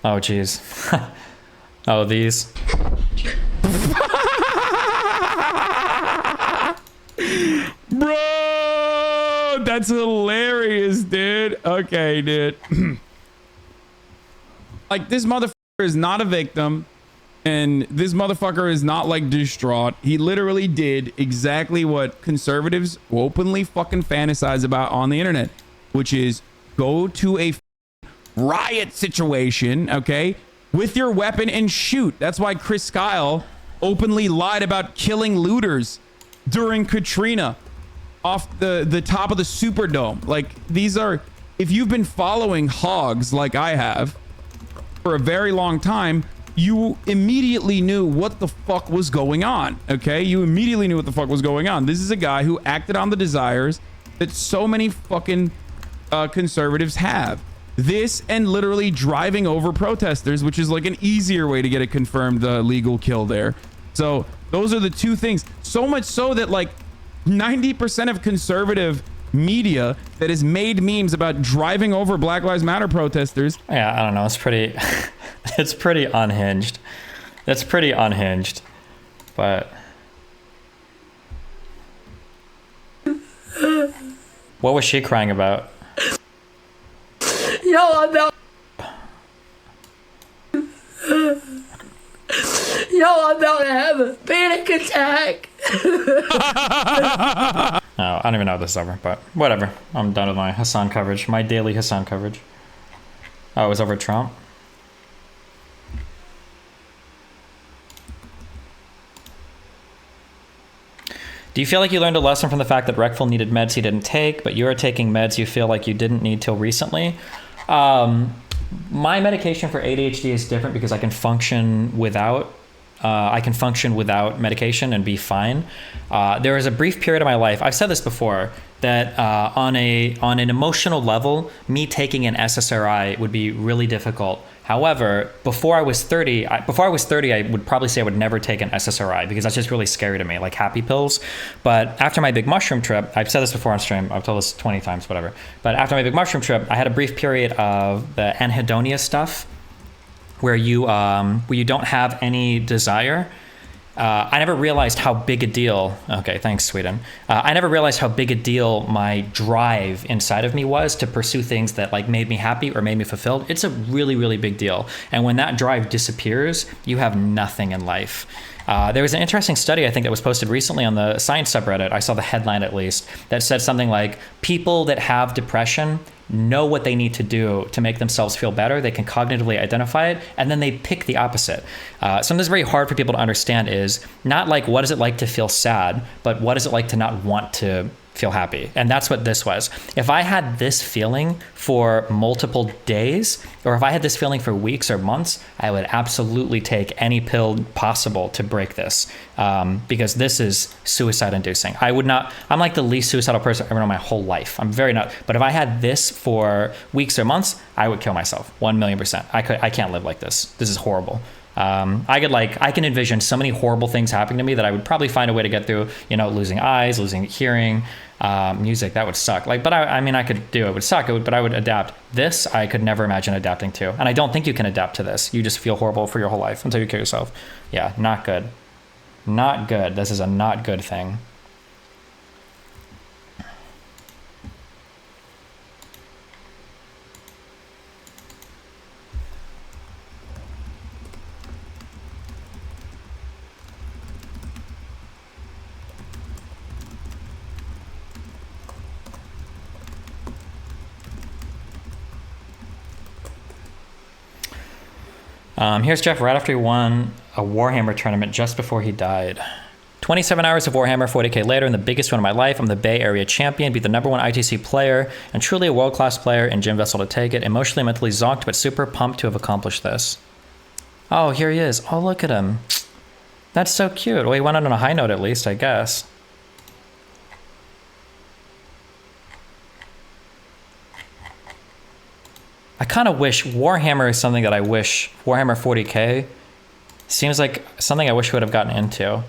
Oh, geez. Oh, these. Bro, that's hilarious, dude. Okay, dude. Like, this motherfucker is not a victim, and this motherfucker is not, like, distraught. He literally did exactly what conservatives openly fucking fantasize about on the internet, which is go to a riot situation, okay, with your weapon and shoot. That's why Chris Kyle openly lied about killing looters during Katrina off the top of the Superdome. Like, these are, if you've been following hogs like I have for a very long time, you immediately knew what the fuck was going on, okay? You immediately knew what the fuck was going on. This is a guy who acted on the desires that so many fucking conservatives have. This and literally driving over protesters, which is like an easier way to get a confirmed legal kill there. So those are the two things. So much so that like 90% of conservative media that has made memes about driving over Black Lives Matter protesters. Yeah, I don't know. It's pretty, it's pretty unhinged. It's pretty unhinged, but what was she crying about? Yo, I'm about. Yo, I'm about to have a panic attack. Oh, I don't even know if this is over, but whatever. I'm done with my Hasan coverage, my daily Hasan coverage. Oh, it was over Trump? Do you feel like you learned a lesson from the fact that Reckful needed meds he didn't take, but you are taking meds you feel like you didn't need till recently? My medication for ADHD is different because I can function without medication and be fine. There was a brief period of my life, I've said this before, that on an emotional level, me taking an SSRI would be really difficult. However, before I was 30, I would probably say I would never take an SSRI because that's just really scary to me, like happy pills. But after my big mushroom trip, I've said this before on stream, I've told this 20 times, whatever. But after my big mushroom trip, I had a brief period of the anhedonia stuff, where you don't have any desire. I never realized how big a deal. Okay, thanks, Sweden. I never realized how big a deal my drive inside of me was to pursue things that like made me happy or made me fulfilled. It's a really, really big deal. And when that drive disappears, you have nothing in life. There was an interesting study, I think, that was posted recently on the science subreddit. I saw the headline at least, that said something like, people that have depression know what they need to do to make themselves feel better. They can cognitively identify it, and then they pick the opposite. Something that's very hard for people to understand is not like, what is it like to feel sad, but what is it like to not want to feel happy? And that's what this was. If I had this feeling for multiple days, or if I had this feeling for weeks or months, I would absolutely take any pill possible to break this, because this is suicide inducing. I'm like the least suicidal person I've ever known in my whole life. I'm very not, but if I had this for weeks or months, I would kill myself 1,000,000%. I can't live like this. This is horrible. I can envision so many horrible things happening to me that I would probably find a way to get through, losing eyes, losing hearing, music. That would suck. But I could do it. It would suck. But I would adapt. This, I could never imagine adapting to. And I don't think you can adapt to this. You just feel horrible for your whole life until you kill yourself. Yeah, not good. Not good. This is a not good thing. Here's Jeff right after he won a Warhammer tournament just before he died. 27 hours of Warhammer, 40k later, and the biggest one of my life. I'm the Bay Area champion, beat the #1 ITC player, and truly a world-class player, and Jim Vessel to take it. Emotionally, mentally zonked, but super pumped to have accomplished this. Oh, here he is. Oh, look at him. That's so cute. Well, he went out on a high note at least, I guess. I kind of wish Warhammer is something that I wish, Warhammer 40k seems like something I wish we would have gotten into.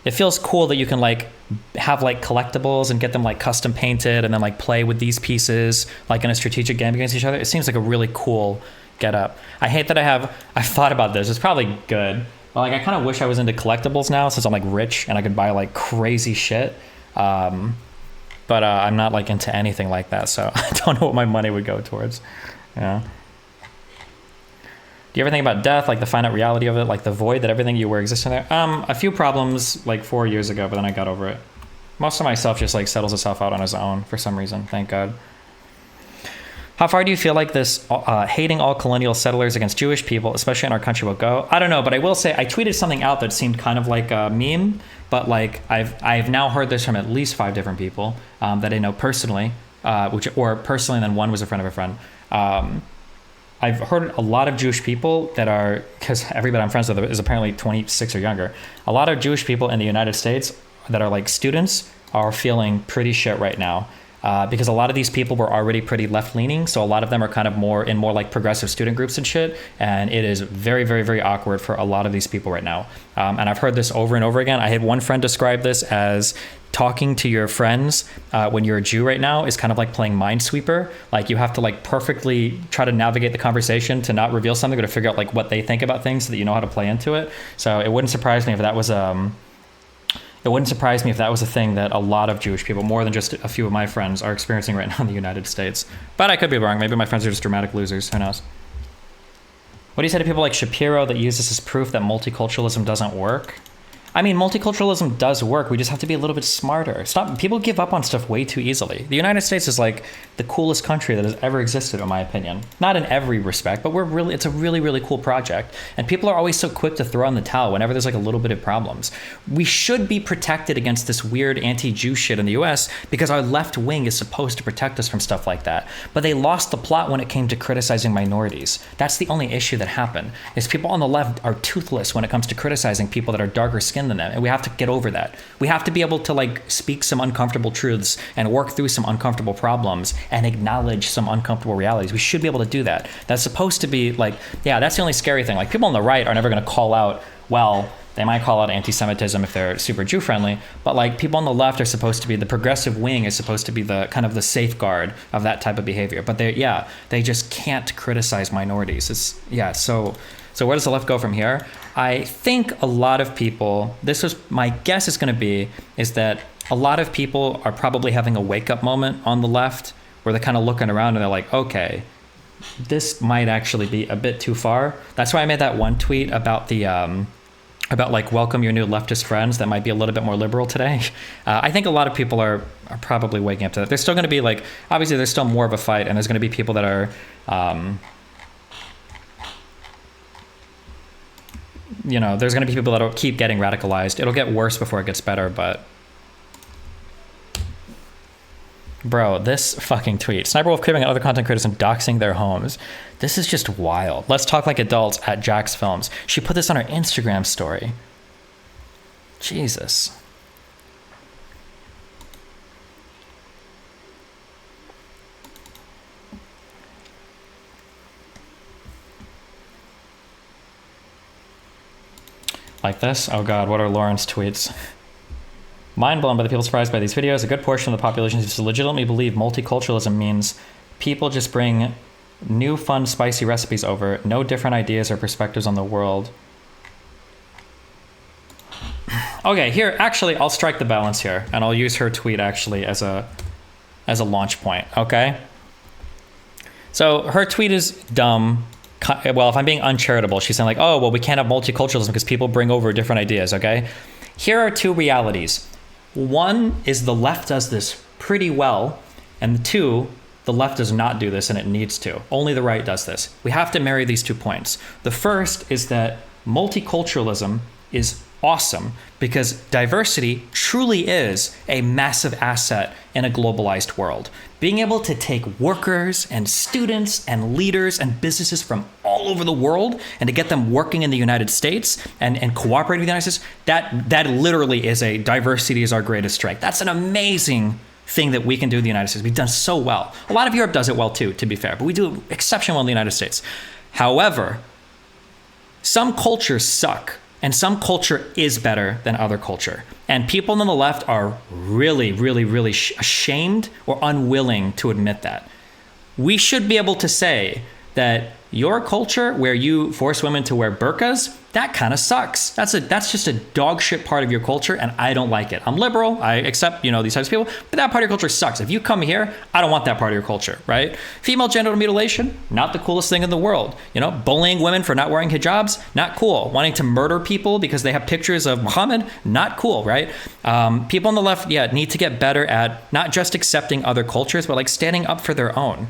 It feels cool that you can have collectibles and get them custom painted and then play with these pieces in a strategic game against each other. It seems like a really cool get up. I hate that I've thought about this. It's probably good. But I kind of wish I was into collectibles now since I'm rich and I could buy crazy shit. But I'm not into anything like that. So I don't know what my money would go towards. Yeah. Do you ever think about death, the finite reality of it, the void that everything you were existing there? A few problems 4 years ago, but then I got over it. Most of my stuff just settles itself out on its own for some reason, thank God. How far do you feel like this hating all colonial settlers against Jewish people, especially in our country, will go? I don't know, but I will say I tweeted something out that seemed kind of like a meme, but I've now heard this from at least 5 different people that I know personally, personally, and then one was a friend of a friend. I've heard a lot of Jewish people that are, because everybody I'm friends with is apparently 26 or younger, a lot of Jewish people in the United States that are students are feeling pretty shit right now. because a lot of these people were already pretty left-leaning, so a lot of them are kind of more like progressive student groups and shit, and it is very, very, very awkward for a lot of these people right now. And I've heard this over and over again. I had one friend describe this as talking to your friends when you're a Jew right now is kind of like playing Minesweeper. Like, you have to like perfectly try to navigate the conversation to not reveal something, but to figure out like what they think about things so that you know how to play into it. So it wouldn't surprise me if that was a thing that a lot of Jewish people, more than just a few of my friends, are experiencing right now in the United States. But I could be wrong. Maybe my friends are just dramatic losers. Who knows? What do you say to people like Shapiro that use this as proof that multiculturalism doesn't work? I mean, multiculturalism does work. We just have to be a little bit smarter. People give up on stuff way too easily. The United States is like the coolest country that has ever existed, in my opinion. Not in every respect, but it's a really, really cool project. And people are always so quick to throw in the towel whenever there's like a little bit of problems. We should be protected against this weird anti-Jew shit in the US because our left wing is supposed to protect us from stuff like that. But they lost the plot when it came to criticizing minorities. That's the only issue that happened, is people on the left are toothless when it comes to criticizing people that are darker skinned than them, and we have to get over that. We have to be able to like speak some uncomfortable truths and work through some uncomfortable problems and acknowledge some uncomfortable realities. We should be able to do that. That's supposed to be like, yeah, that's the only scary thing. Like, people on the right are never going to call out, well, they might call out anti-Semitism if they're super Jew friendly, but like people on the left are supposed to be, the progressive wing is supposed to be the kind of the safeguard of that type of behavior. But they just can't criticize minorities. So where does the left go from here? I think a lot of people, my guess is going to be, is that a lot of people are probably having a wake-up moment on the left where they're kind of looking around and they're like, okay, this might actually be a bit too far. That's why I made that one tweet about about like welcome your new leftist friends that might be a little bit more liberal today. I think a lot of people are probably waking up to that. There's still going to be like, obviously there's still more of a fight, and there's going to be people that are, there's going to be people that'll keep getting radicalized. It'll get worse before it gets better, but bro, this fucking tweet. Sniper Wolf cribbing and other content creators and doxing their homes. This is just wild. Let's talk like adults at Jax Films. She put this on her Instagram story. Jesus. Like this? Oh god, what are Lauren's tweets? Mind blown by the people surprised by these videos. A good portion of the population seems to legitimately believe multiculturalism means people just bring new, fun, spicy recipes over, no different ideas or perspectives on the world. Okay, here, actually, I'll strike the balance here, and I'll use her tweet actually as a launch point, okay? So her tweet is dumb. Well, if I'm being uncharitable, she's saying like, oh, well, we can't have multiculturalism because people bring over different ideas, okay? Here are two realities. One is the left does this pretty well, and two, the left does not do this and it needs to. Only the right does this. We have to marry these 2 points. The first is that multiculturalism is awesome because diversity truly is a massive asset in a globalized world. Being able to take workers and students and leaders and businesses from all over the world and to get them working in the United States and cooperating with the United States, that literally is a diversity is our greatest strength. That's an amazing thing that we can do in the United States. We've done so well. A lot of Europe does it well too, to be fair, but we do exceptionally well in the United States. However, some cultures suck. And some culture is better than other culture. And people on the left are really, really, really ashamed or unwilling to admit that. We should be able to say that your culture where you force women to wear burqas, that kind of sucks. That's just a dog shit part of your culture, and I don't like it. I'm liberal, I accept, these types of people, but that part of your culture sucks. If you come here, I don't want that part of your culture, right? Female genital mutilation, not the coolest thing in the world. Bullying women for not wearing hijabs, not cool. Wanting to murder people because they have pictures of Muhammad, not cool, right? People on the left, need to get better at not just accepting other cultures, but like standing up for their own,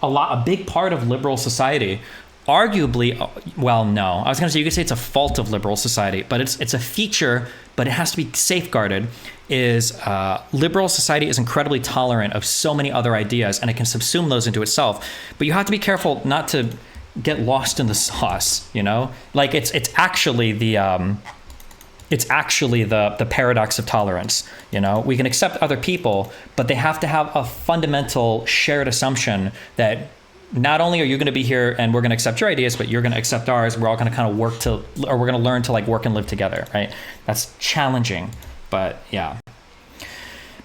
A big part of liberal society, arguably, well, no. I was going to say, you could say it's a fault of liberal society, but it's a feature, but it has to be safeguarded, is liberal society is incredibly tolerant of so many other ideas, and it can subsume those into itself. But you have to be careful not to get lost in the sauce, Like, it's actually it's actually the paradox of tolerance. You know, we can accept other people, but they have to have a fundamental shared assumption that not only are you going to be here and we're going to accept your ideas, but you're going to accept ours. We're all going to kind of work to, or we're going to learn to like work and live together, right? That's challenging, but yeah.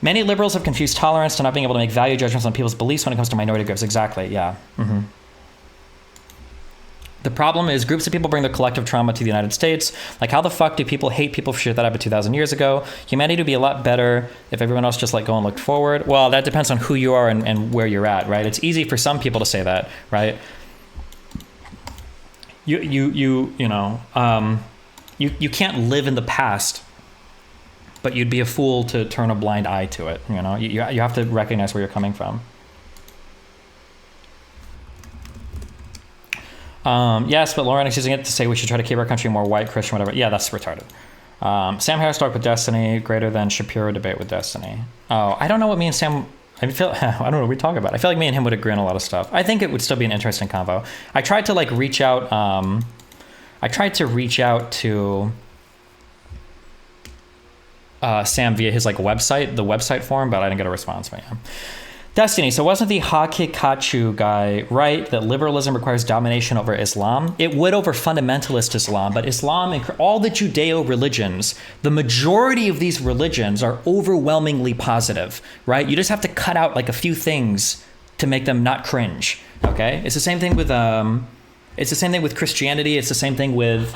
Many liberals have confused tolerance to not being able to make value judgments on people's beliefs when it comes to minority groups. Exactly, yeah. Mm-hmm. The problem is groups of people bring their collective trauma to the United States. Like, how the fuck do people hate people for shit that happened 2,000 years ago? Humanity would be a lot better if everyone else just let go and looked forward. Well, that depends on who you are and where you're at, right? It's easy for some people to say that, right? You can't live in the past, but you'd be a fool to turn a blind eye to it. You know, you have to recognize where you're coming from. Yes, but Lauren is using it to say we should try to keep our country more white, Christian, whatever. Yeah, that's retarded. Sam Harris talk with Destiny greater than Shapiro debate with Destiny. Oh, I don't know what me and Sam. I don't know what we talk about. I feel like me and him would agree on a lot of stuff. I think it would still be an interesting convo. I tried to like reach out. I tried to reach out to Sam via his like website, the website forum, but I didn't get a response. But yeah. Destiny, so wasn't the Hakikachu guy right that liberalism requires domination over Islam? It would over fundamentalist Islam, but Islam and all the Judeo religions, the majority of these religions are overwhelmingly positive, right? You just have to cut out like a few things to make them not cringe, okay? It's the same thing with Christianity. It's the same thing with,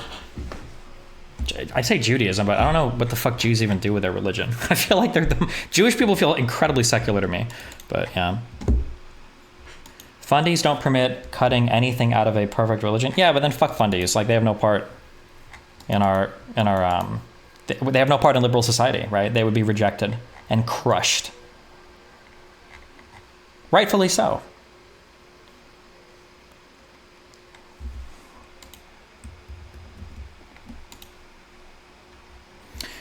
I say Judaism, but I don't know what the fuck Jews even do with their religion. I feel like Jewish people feel incredibly secular to me, but yeah. Fundies don't permit cutting anything out of a perfect religion. Yeah, but then fuck fundies. Like, they have no part in our they have no part in liberal society, right? They would be rejected and crushed. Rightfully so.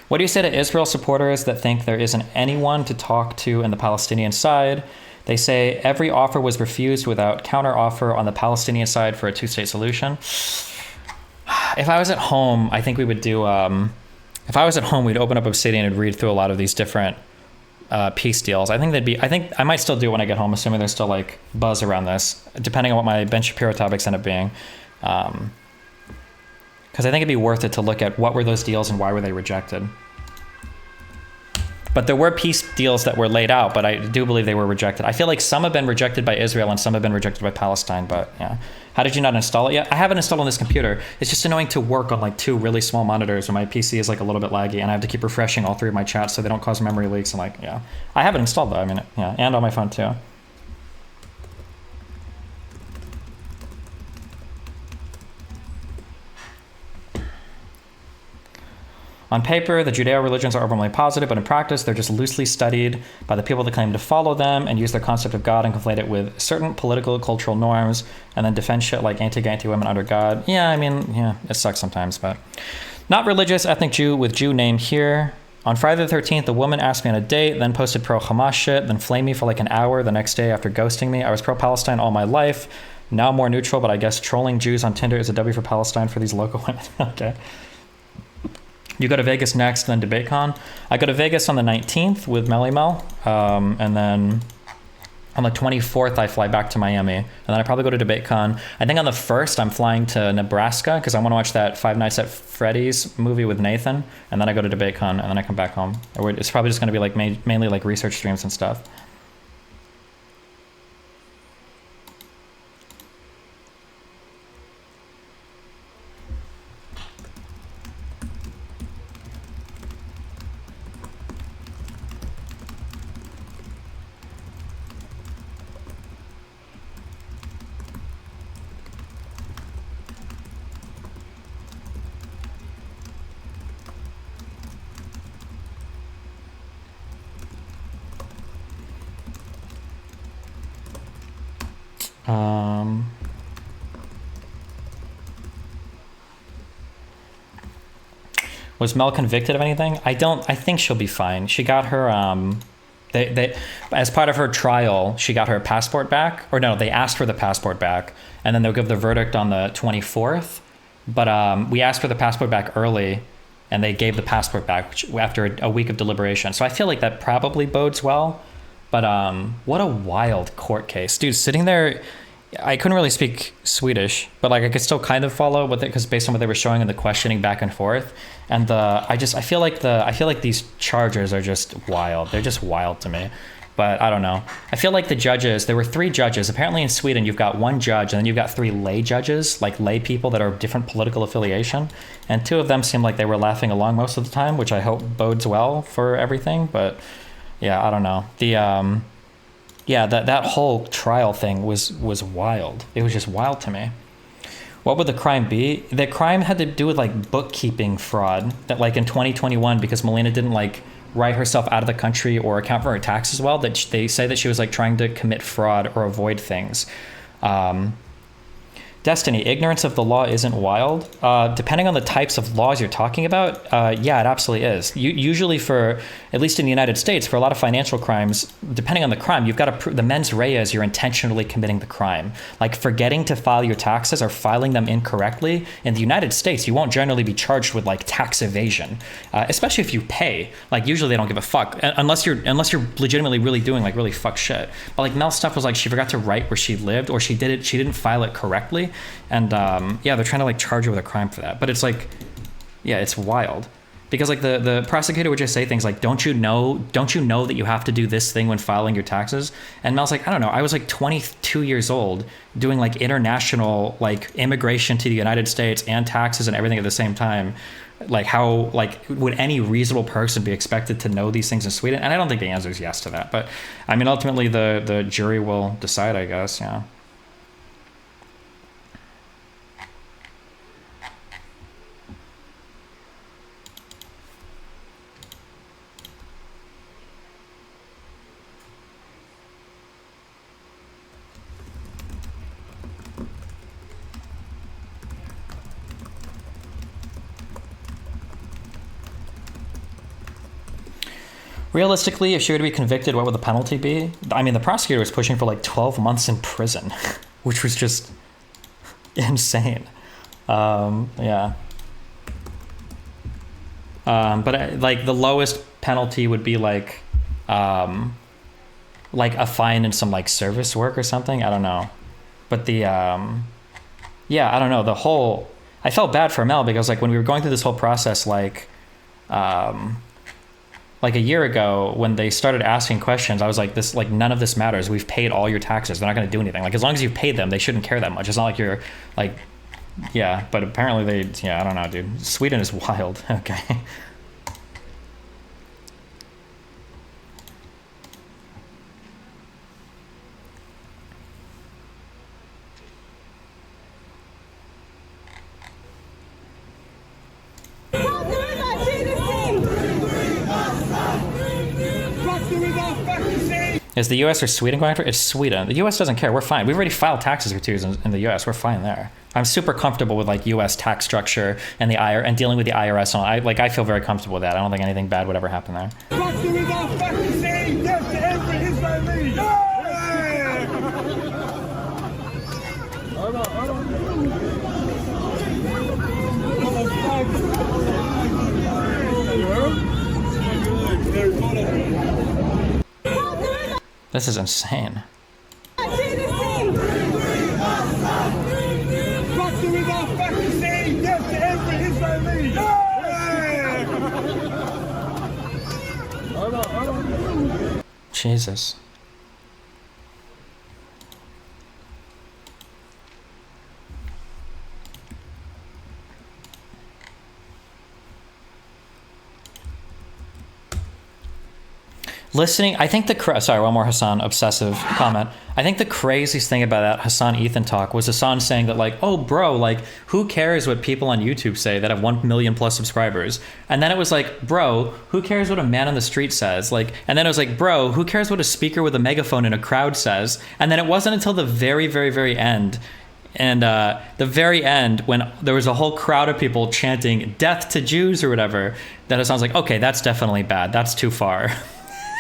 What do you say to Israel supporters that think there isn't anyone to talk to in the Palestinian side? They say every offer was refused without counteroffer on the Palestinian side for a two-state solution. If I was at home, I think we would do... if I was at home, we'd open up Obsidian and read through a lot of these different peace deals. I think I might still do it when I get home, assuming there's still like buzz around this, depending on what my Ben Shapiro topics end up being. Because I think it'd be worth it to look at what were those deals and why were they rejected. But there were peace deals that were laid out, but I do believe they were rejected. I feel like some have been rejected by Israel and some have been rejected by Palestine, but yeah. How did you not install it yet? I haven't installed on this computer. It's just annoying to work on like two really small monitors when my PC is like a little bit laggy and I have to keep refreshing all three of my chats so they don't cause memory leaks and like, yeah. I have it installed though, I mean, yeah, and on my phone too. On paper, the Judeo religions are overwhelmingly positive, but in practice, they're just loosely studied by the people that claim to follow them and use their concept of God and conflate it with certain political, cultural norms, and then defend shit like anti-gay, anti-women under God. Yeah, I mean, yeah, it sucks sometimes, but... Not religious, ethnic Jew with Jew name here. On Friday the 13th, a woman asked me on a date, then posted pro-Hamas shit, then flamed me for like an hour the next day after ghosting me. I was pro-Palestine all my life, now more neutral, but I guess trolling Jews on Tinder is a W for Palestine for these local women. Okay. You go to Vegas next, then DebateCon. I go to Vegas on the 19th with Melly Mel, and then on the 24th, I fly back to Miami, and then I probably go to DebateCon. I think on the 1st, I'm flying to Nebraska, because I want to watch that Five Nights at Freddy's movie with Nathan, and then I go to DebateCon, and then I come back home. It's probably just going to be like mainly like research streams and stuff. Was Mel convicted of anything? I think she'll be fine. She got her, they as part of her trial, she got her passport back. Or no, they asked for the passport back, and then they'll give the verdict on the 24th. But we asked for the passport back early, and they gave the passport back after a week of deliberation. So I feel like that probably bodes well. But what a wild court case, dude. Sitting there, I couldn't really speak Swedish, but like I could still kind of follow with it because based on what they were showing in the questioning back and forth. And I feel like these charges are just wild. They're just wild to me. But I don't know. I feel like the judges, there were 3 judges. Apparently in Sweden, you've got 1 judge and then you've got 3 lay judges, like lay people that are of different political affiliation. And 2 of them seemed like they were laughing along most of the time, which I hope bodes well for everything. But yeah, I don't know. That whole trial thing was wild. It was just wild to me. What would the crime be? The crime had to do with like bookkeeping fraud that like in 2021, because Melina didn't like write herself out of the country or account for her taxes well, that they say that she was like trying to commit fraud or avoid things. Destiny, ignorance of the law isn't wild. Depending on the types of laws you're talking about, yeah, it absolutely is. Usually for, at least in the United States, for a lot of financial crimes, depending on the crime, you've got to the mens rea is you're intentionally committing the crime. Like forgetting to file your taxes or filing them incorrectly. In the United States, you won't generally be charged with like tax evasion, especially if you pay. Like usually they don't give a fuck unless you're legitimately really doing like really fuck shit. But like Mel's stuff was like she forgot to write where she lived, or she didn't file it correctly. And yeah, they're trying to like charge her with a crime for that. But it's like, yeah, it's wild. Because like the prosecutor would just say things like, don't you know that you have to do this thing when filing your taxes? And Mel's like, I don't know. I was like 22 years old doing like international like immigration to the United States and taxes and everything at the same time. Like how like would any reasonable person be expected to know these things in Sweden? And I don't think the answer is yes to that. But I mean, ultimately the jury will decide, I guess. Yeah. Realistically, if she were to be convicted, what would the penalty be? I mean, the prosecutor was pushing for like 12 months in prison, which was just insane. Yeah. But like the lowest penalty would be like a fine and some like service work or something. I don't know. But the, yeah, I don't know. I felt bad for Mel because like when we were going through this whole process, like a year ago when they started asking questions, I was like, this, like, none of this matters. We've paid all your taxes. They're not going to do anything. Like, as long as you've paid them, they shouldn't care that much. It's not like you're like, yeah, but apparently I don't know, dude. Sweden is wild. Okay. Is the U.S. or Sweden going for it? It's Sweden. The U.S. doesn't care. We're fine. We've already filed taxes returns in the U.S. We're fine there. I'm super comfortable with like U.S. tax structure and and dealing with the IRS. And I feel very comfortable with that. I don't think anything bad would ever happen there. This is insane. Jesus. Listening, I think sorry, one more Hasan obsessive comment. I think the craziest thing about that Hasan Ethan talk was Hasan saying that like, oh bro, like who cares what people on YouTube say that have 1 million plus subscribers? And then it was like, bro, who cares what a man on the street says? Like, and then it was like, bro, who cares what a speaker with a megaphone in a crowd says? And then it wasn't until the very, very, very end. And the very end, when there was a whole crowd of people chanting "Death to Jews" or whatever, that it sounds like, okay, that's definitely bad. That's too far.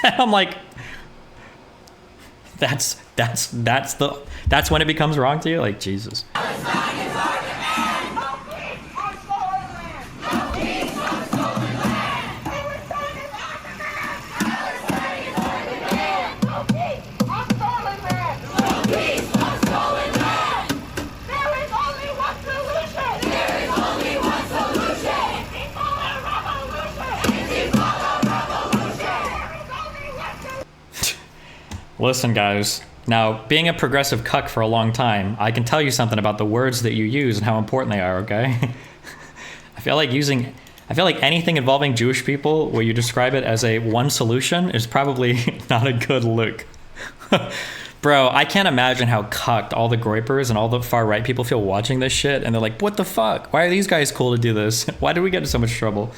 I'm like, that's when it becomes wrong to you? Like, Jesus. Listen, guys. Now, being a progressive cuck for a long time, I can tell you something about the words that you use and how important they are, okay? I feel like anything involving Jewish people where you describe it as a one solution is probably not a good look. Bro, I can't imagine how cucked all the groypers and all the far right people feel watching this shit, and they're like, what the fuck? Why are these guys cool to do this? Why do we get in so much trouble?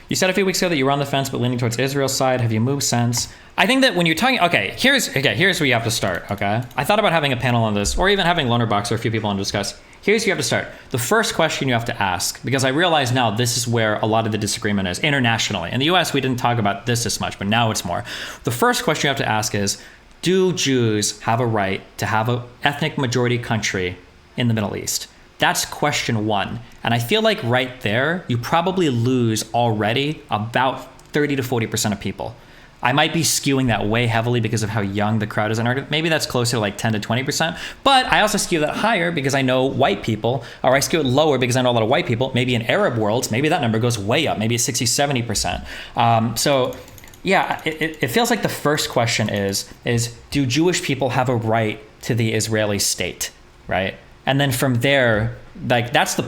You said a few weeks ago that you were on the fence but leaning towards Israel's side. Have you moved since? I think that when you're talking, here's where you have to start, okay? I thought about having a panel on this, or even having Loner Box or a few people on to discuss. Here's where you have to start. The first question you have to ask, because I realize now this is where a lot of the disagreement is internationally. In the US, we didn't talk about this as much, but now it's more. The first question you have to ask is, do Jews have a right to have an ethnic majority country in the Middle East? That's question one. And I feel like right there, you probably lose already about 30 to 40% of people. I might be skewing that way heavily because of how young the crowd is. Maybe that's closer to like 10 to 20%. But I also skew that higher because I know white people, or I skew it lower because I know a lot of white people. Maybe in Arab worlds, maybe that number goes way up. Maybe it's 60, 70%. So yeah, it feels like the first question is do Jewish people have a right to the Israeli state, right? And then from there, like that's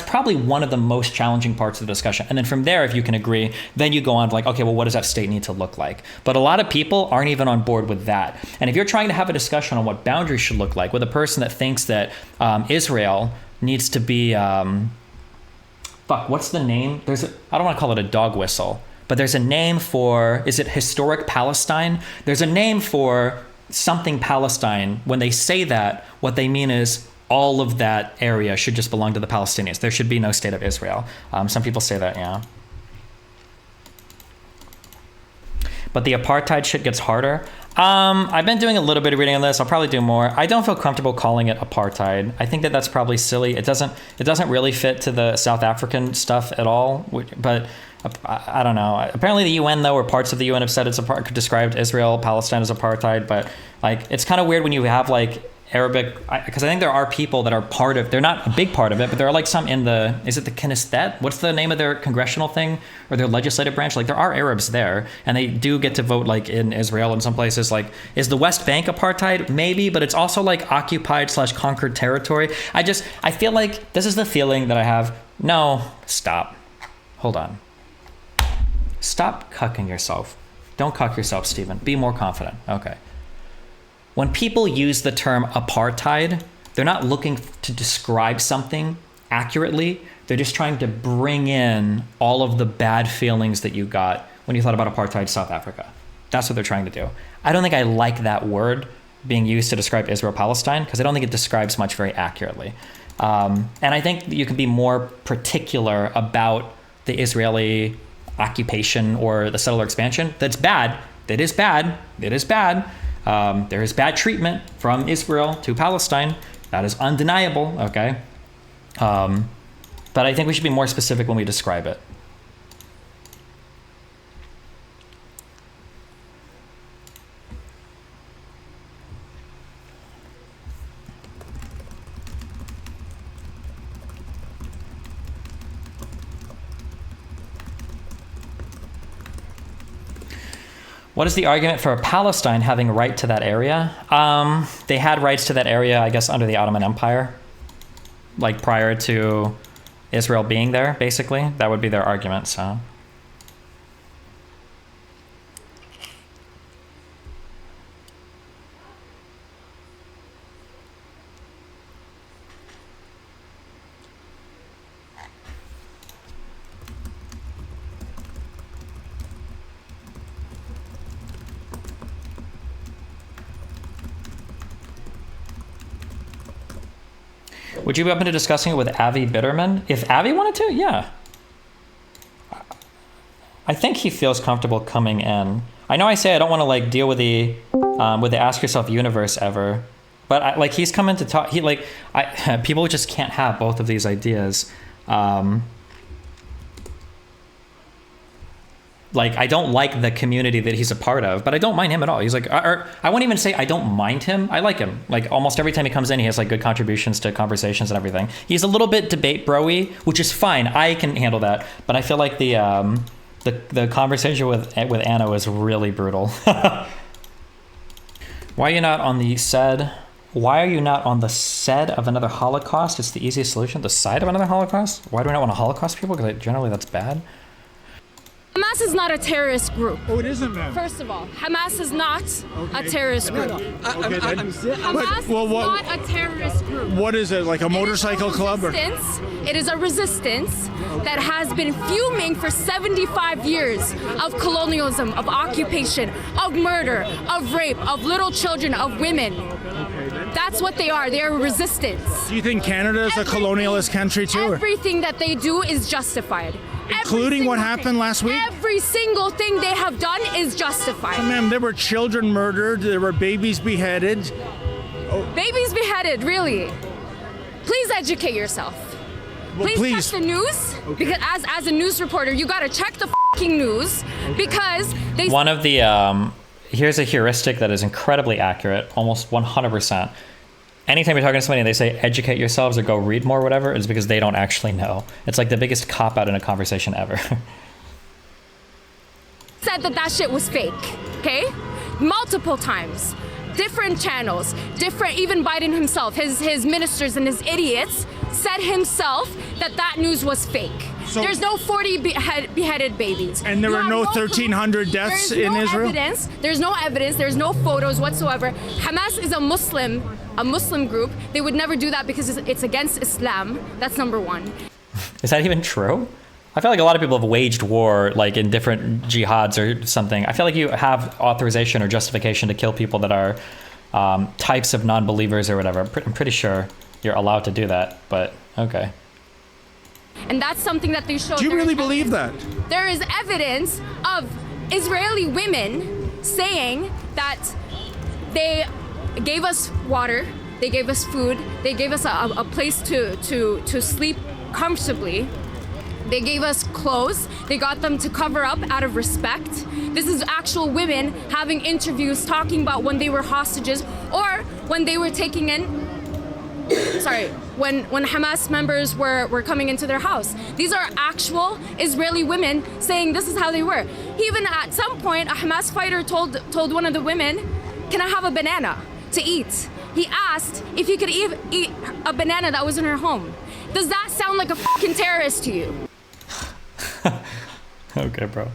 probably one of the most challenging parts of the discussion. And then from there, if you can agree, then you go on to like, okay, well, what does that state need to look like? But a lot of people aren't even on board with that. And if you're trying to have a discussion on what boundaries should look like with a person that thinks that Israel needs to be, what's the name? I don't want to call it a dog whistle, but there's a name for, is it historic Palestine? There's a name for something Palestine. When they say that, what they mean is, all of that area should just belong to the Palestinians. There should be no state of Israel. Some people say that, yeah. But the apartheid shit gets harder. I've been doing a little bit of reading on this. I'll probably do more. I don't feel comfortable calling it apartheid. I think that that's probably silly. It doesn't really fit to the South African stuff at all. But I don't know. Apparently the UN, though, or parts of the UN have said described Israel, Palestine as apartheid. But like, it's kind of weird when you have like Arabic, because I think there are people that are part of, they're not a big part of it, but there are like some in the, is it the Knesset? What's the name of their congressional thing or their legislative branch? Like there are Arabs there and they do get to vote like in Israel in some places. Like, is the West Bank apartheid? Maybe, but it's also like occupied / conquered territory. I feel like this is the feeling that I have. No, stop. Hold on. Stop cucking yourself. Don't cuck yourself, Stephen. Be more confident. Okay. When people use the term apartheid, they're not looking to describe something accurately. They're just trying to bring in all of the bad feelings that you got when you thought about apartheid South Africa. That's what they're trying to do. I don't think I like that word being used to describe Israel-Palestine because I don't think it describes much very accurately. And I think you can be more particular about the Israeli occupation or the settler expansion. That's bad. That is bad. It is bad. There is bad treatment from Israel to Palestine. That is undeniable, okay? But I think we should be more specific when we describe it. What is the argument for Palestine having a right to that area? They had rights to that area, I guess, under the Ottoman Empire, like prior to Israel being there, basically. That would be their argument, so. Would you be open to discussing it with Avi Bitterman? If Avi wanted to, yeah. I think he feels comfortable coming in. I know I say I don't want to like deal with the Ask Yourself universe ever, but he's coming to talk. People just can't have both of these ideas. like, I don't like the community that he's a part of, but I don't mind him at all. He's like, or I won't even say I don't mind him. I like him. Like, almost every time he comes in, he has like good contributions to conversations and everything. He's a little bit debate bro-y, which is fine. I can handle that. But I feel like the conversation with Anna was really brutal. Why are you not on the said? Why are you not on the said of another Holocaust? It's the easiest solution. The side of another Holocaust? Why do we not want to Holocaust people? Because generally that's bad. Hamas is not a terrorist group. Oh, it isn't, man. First of all, Hamas is not a terrorist group. Hamas is not a terrorist group. What is it, like a motorcycle club? It is a resistance that has been fuming for 75 years of colonialism, of occupation, of murder, of rape, of little children, of women. That's what they are. They are resistance. Do you think Canada is a colonialist country too? Everything that they do is justified. Including what happened last week? Every single thing they have done is justified. Ma'am, there were children murdered, there were babies beheaded. Babies beheaded, really? Please educate yourself. Please check the news, because as a news reporter, you gotta check the fucking news, because they... One of the, here's a heuristic that is incredibly accurate, almost 100%. Anytime you're talking to somebody and they say, educate yourselves or go read more or whatever, it's because they don't actually know. It's like the biggest cop-out in a conversation ever. Said that shit was fake, okay? Multiple times. Different channels, even Biden himself, his ministers and his idiots said himself that news was fake. So, there's no 40 beheaded babies. And there were no 1,300 deaths in Israel? There's no evidence. There's no photos whatsoever. Hamas is a Muslim group. They would never do that because it's against Islam. That's number one. Is that even true? I feel like a lot of people have waged war, like in different jihads or something. I feel like you have authorization or justification to kill people that are types of non-believers or whatever. I'm pretty sure you're allowed to do that, but okay. And that's something that they showed. Do you really believe that? There is evidence of Israeli women saying that they gave us water, they gave us food, they gave us a place to sleep comfortably. They gave us clothes. They got them to cover up out of respect. This is actual women having interviews talking about when they were hostages or when they were taking in, when Hamas members were coming into their house. These are actual Israeli women saying this is how they were. Even at some point, a Hamas fighter told one of the women, "Can I have a banana to eat?" He asked if he could eat a banana that was in her home. Does that sound like a fucking terrorist to you? Okay, bro.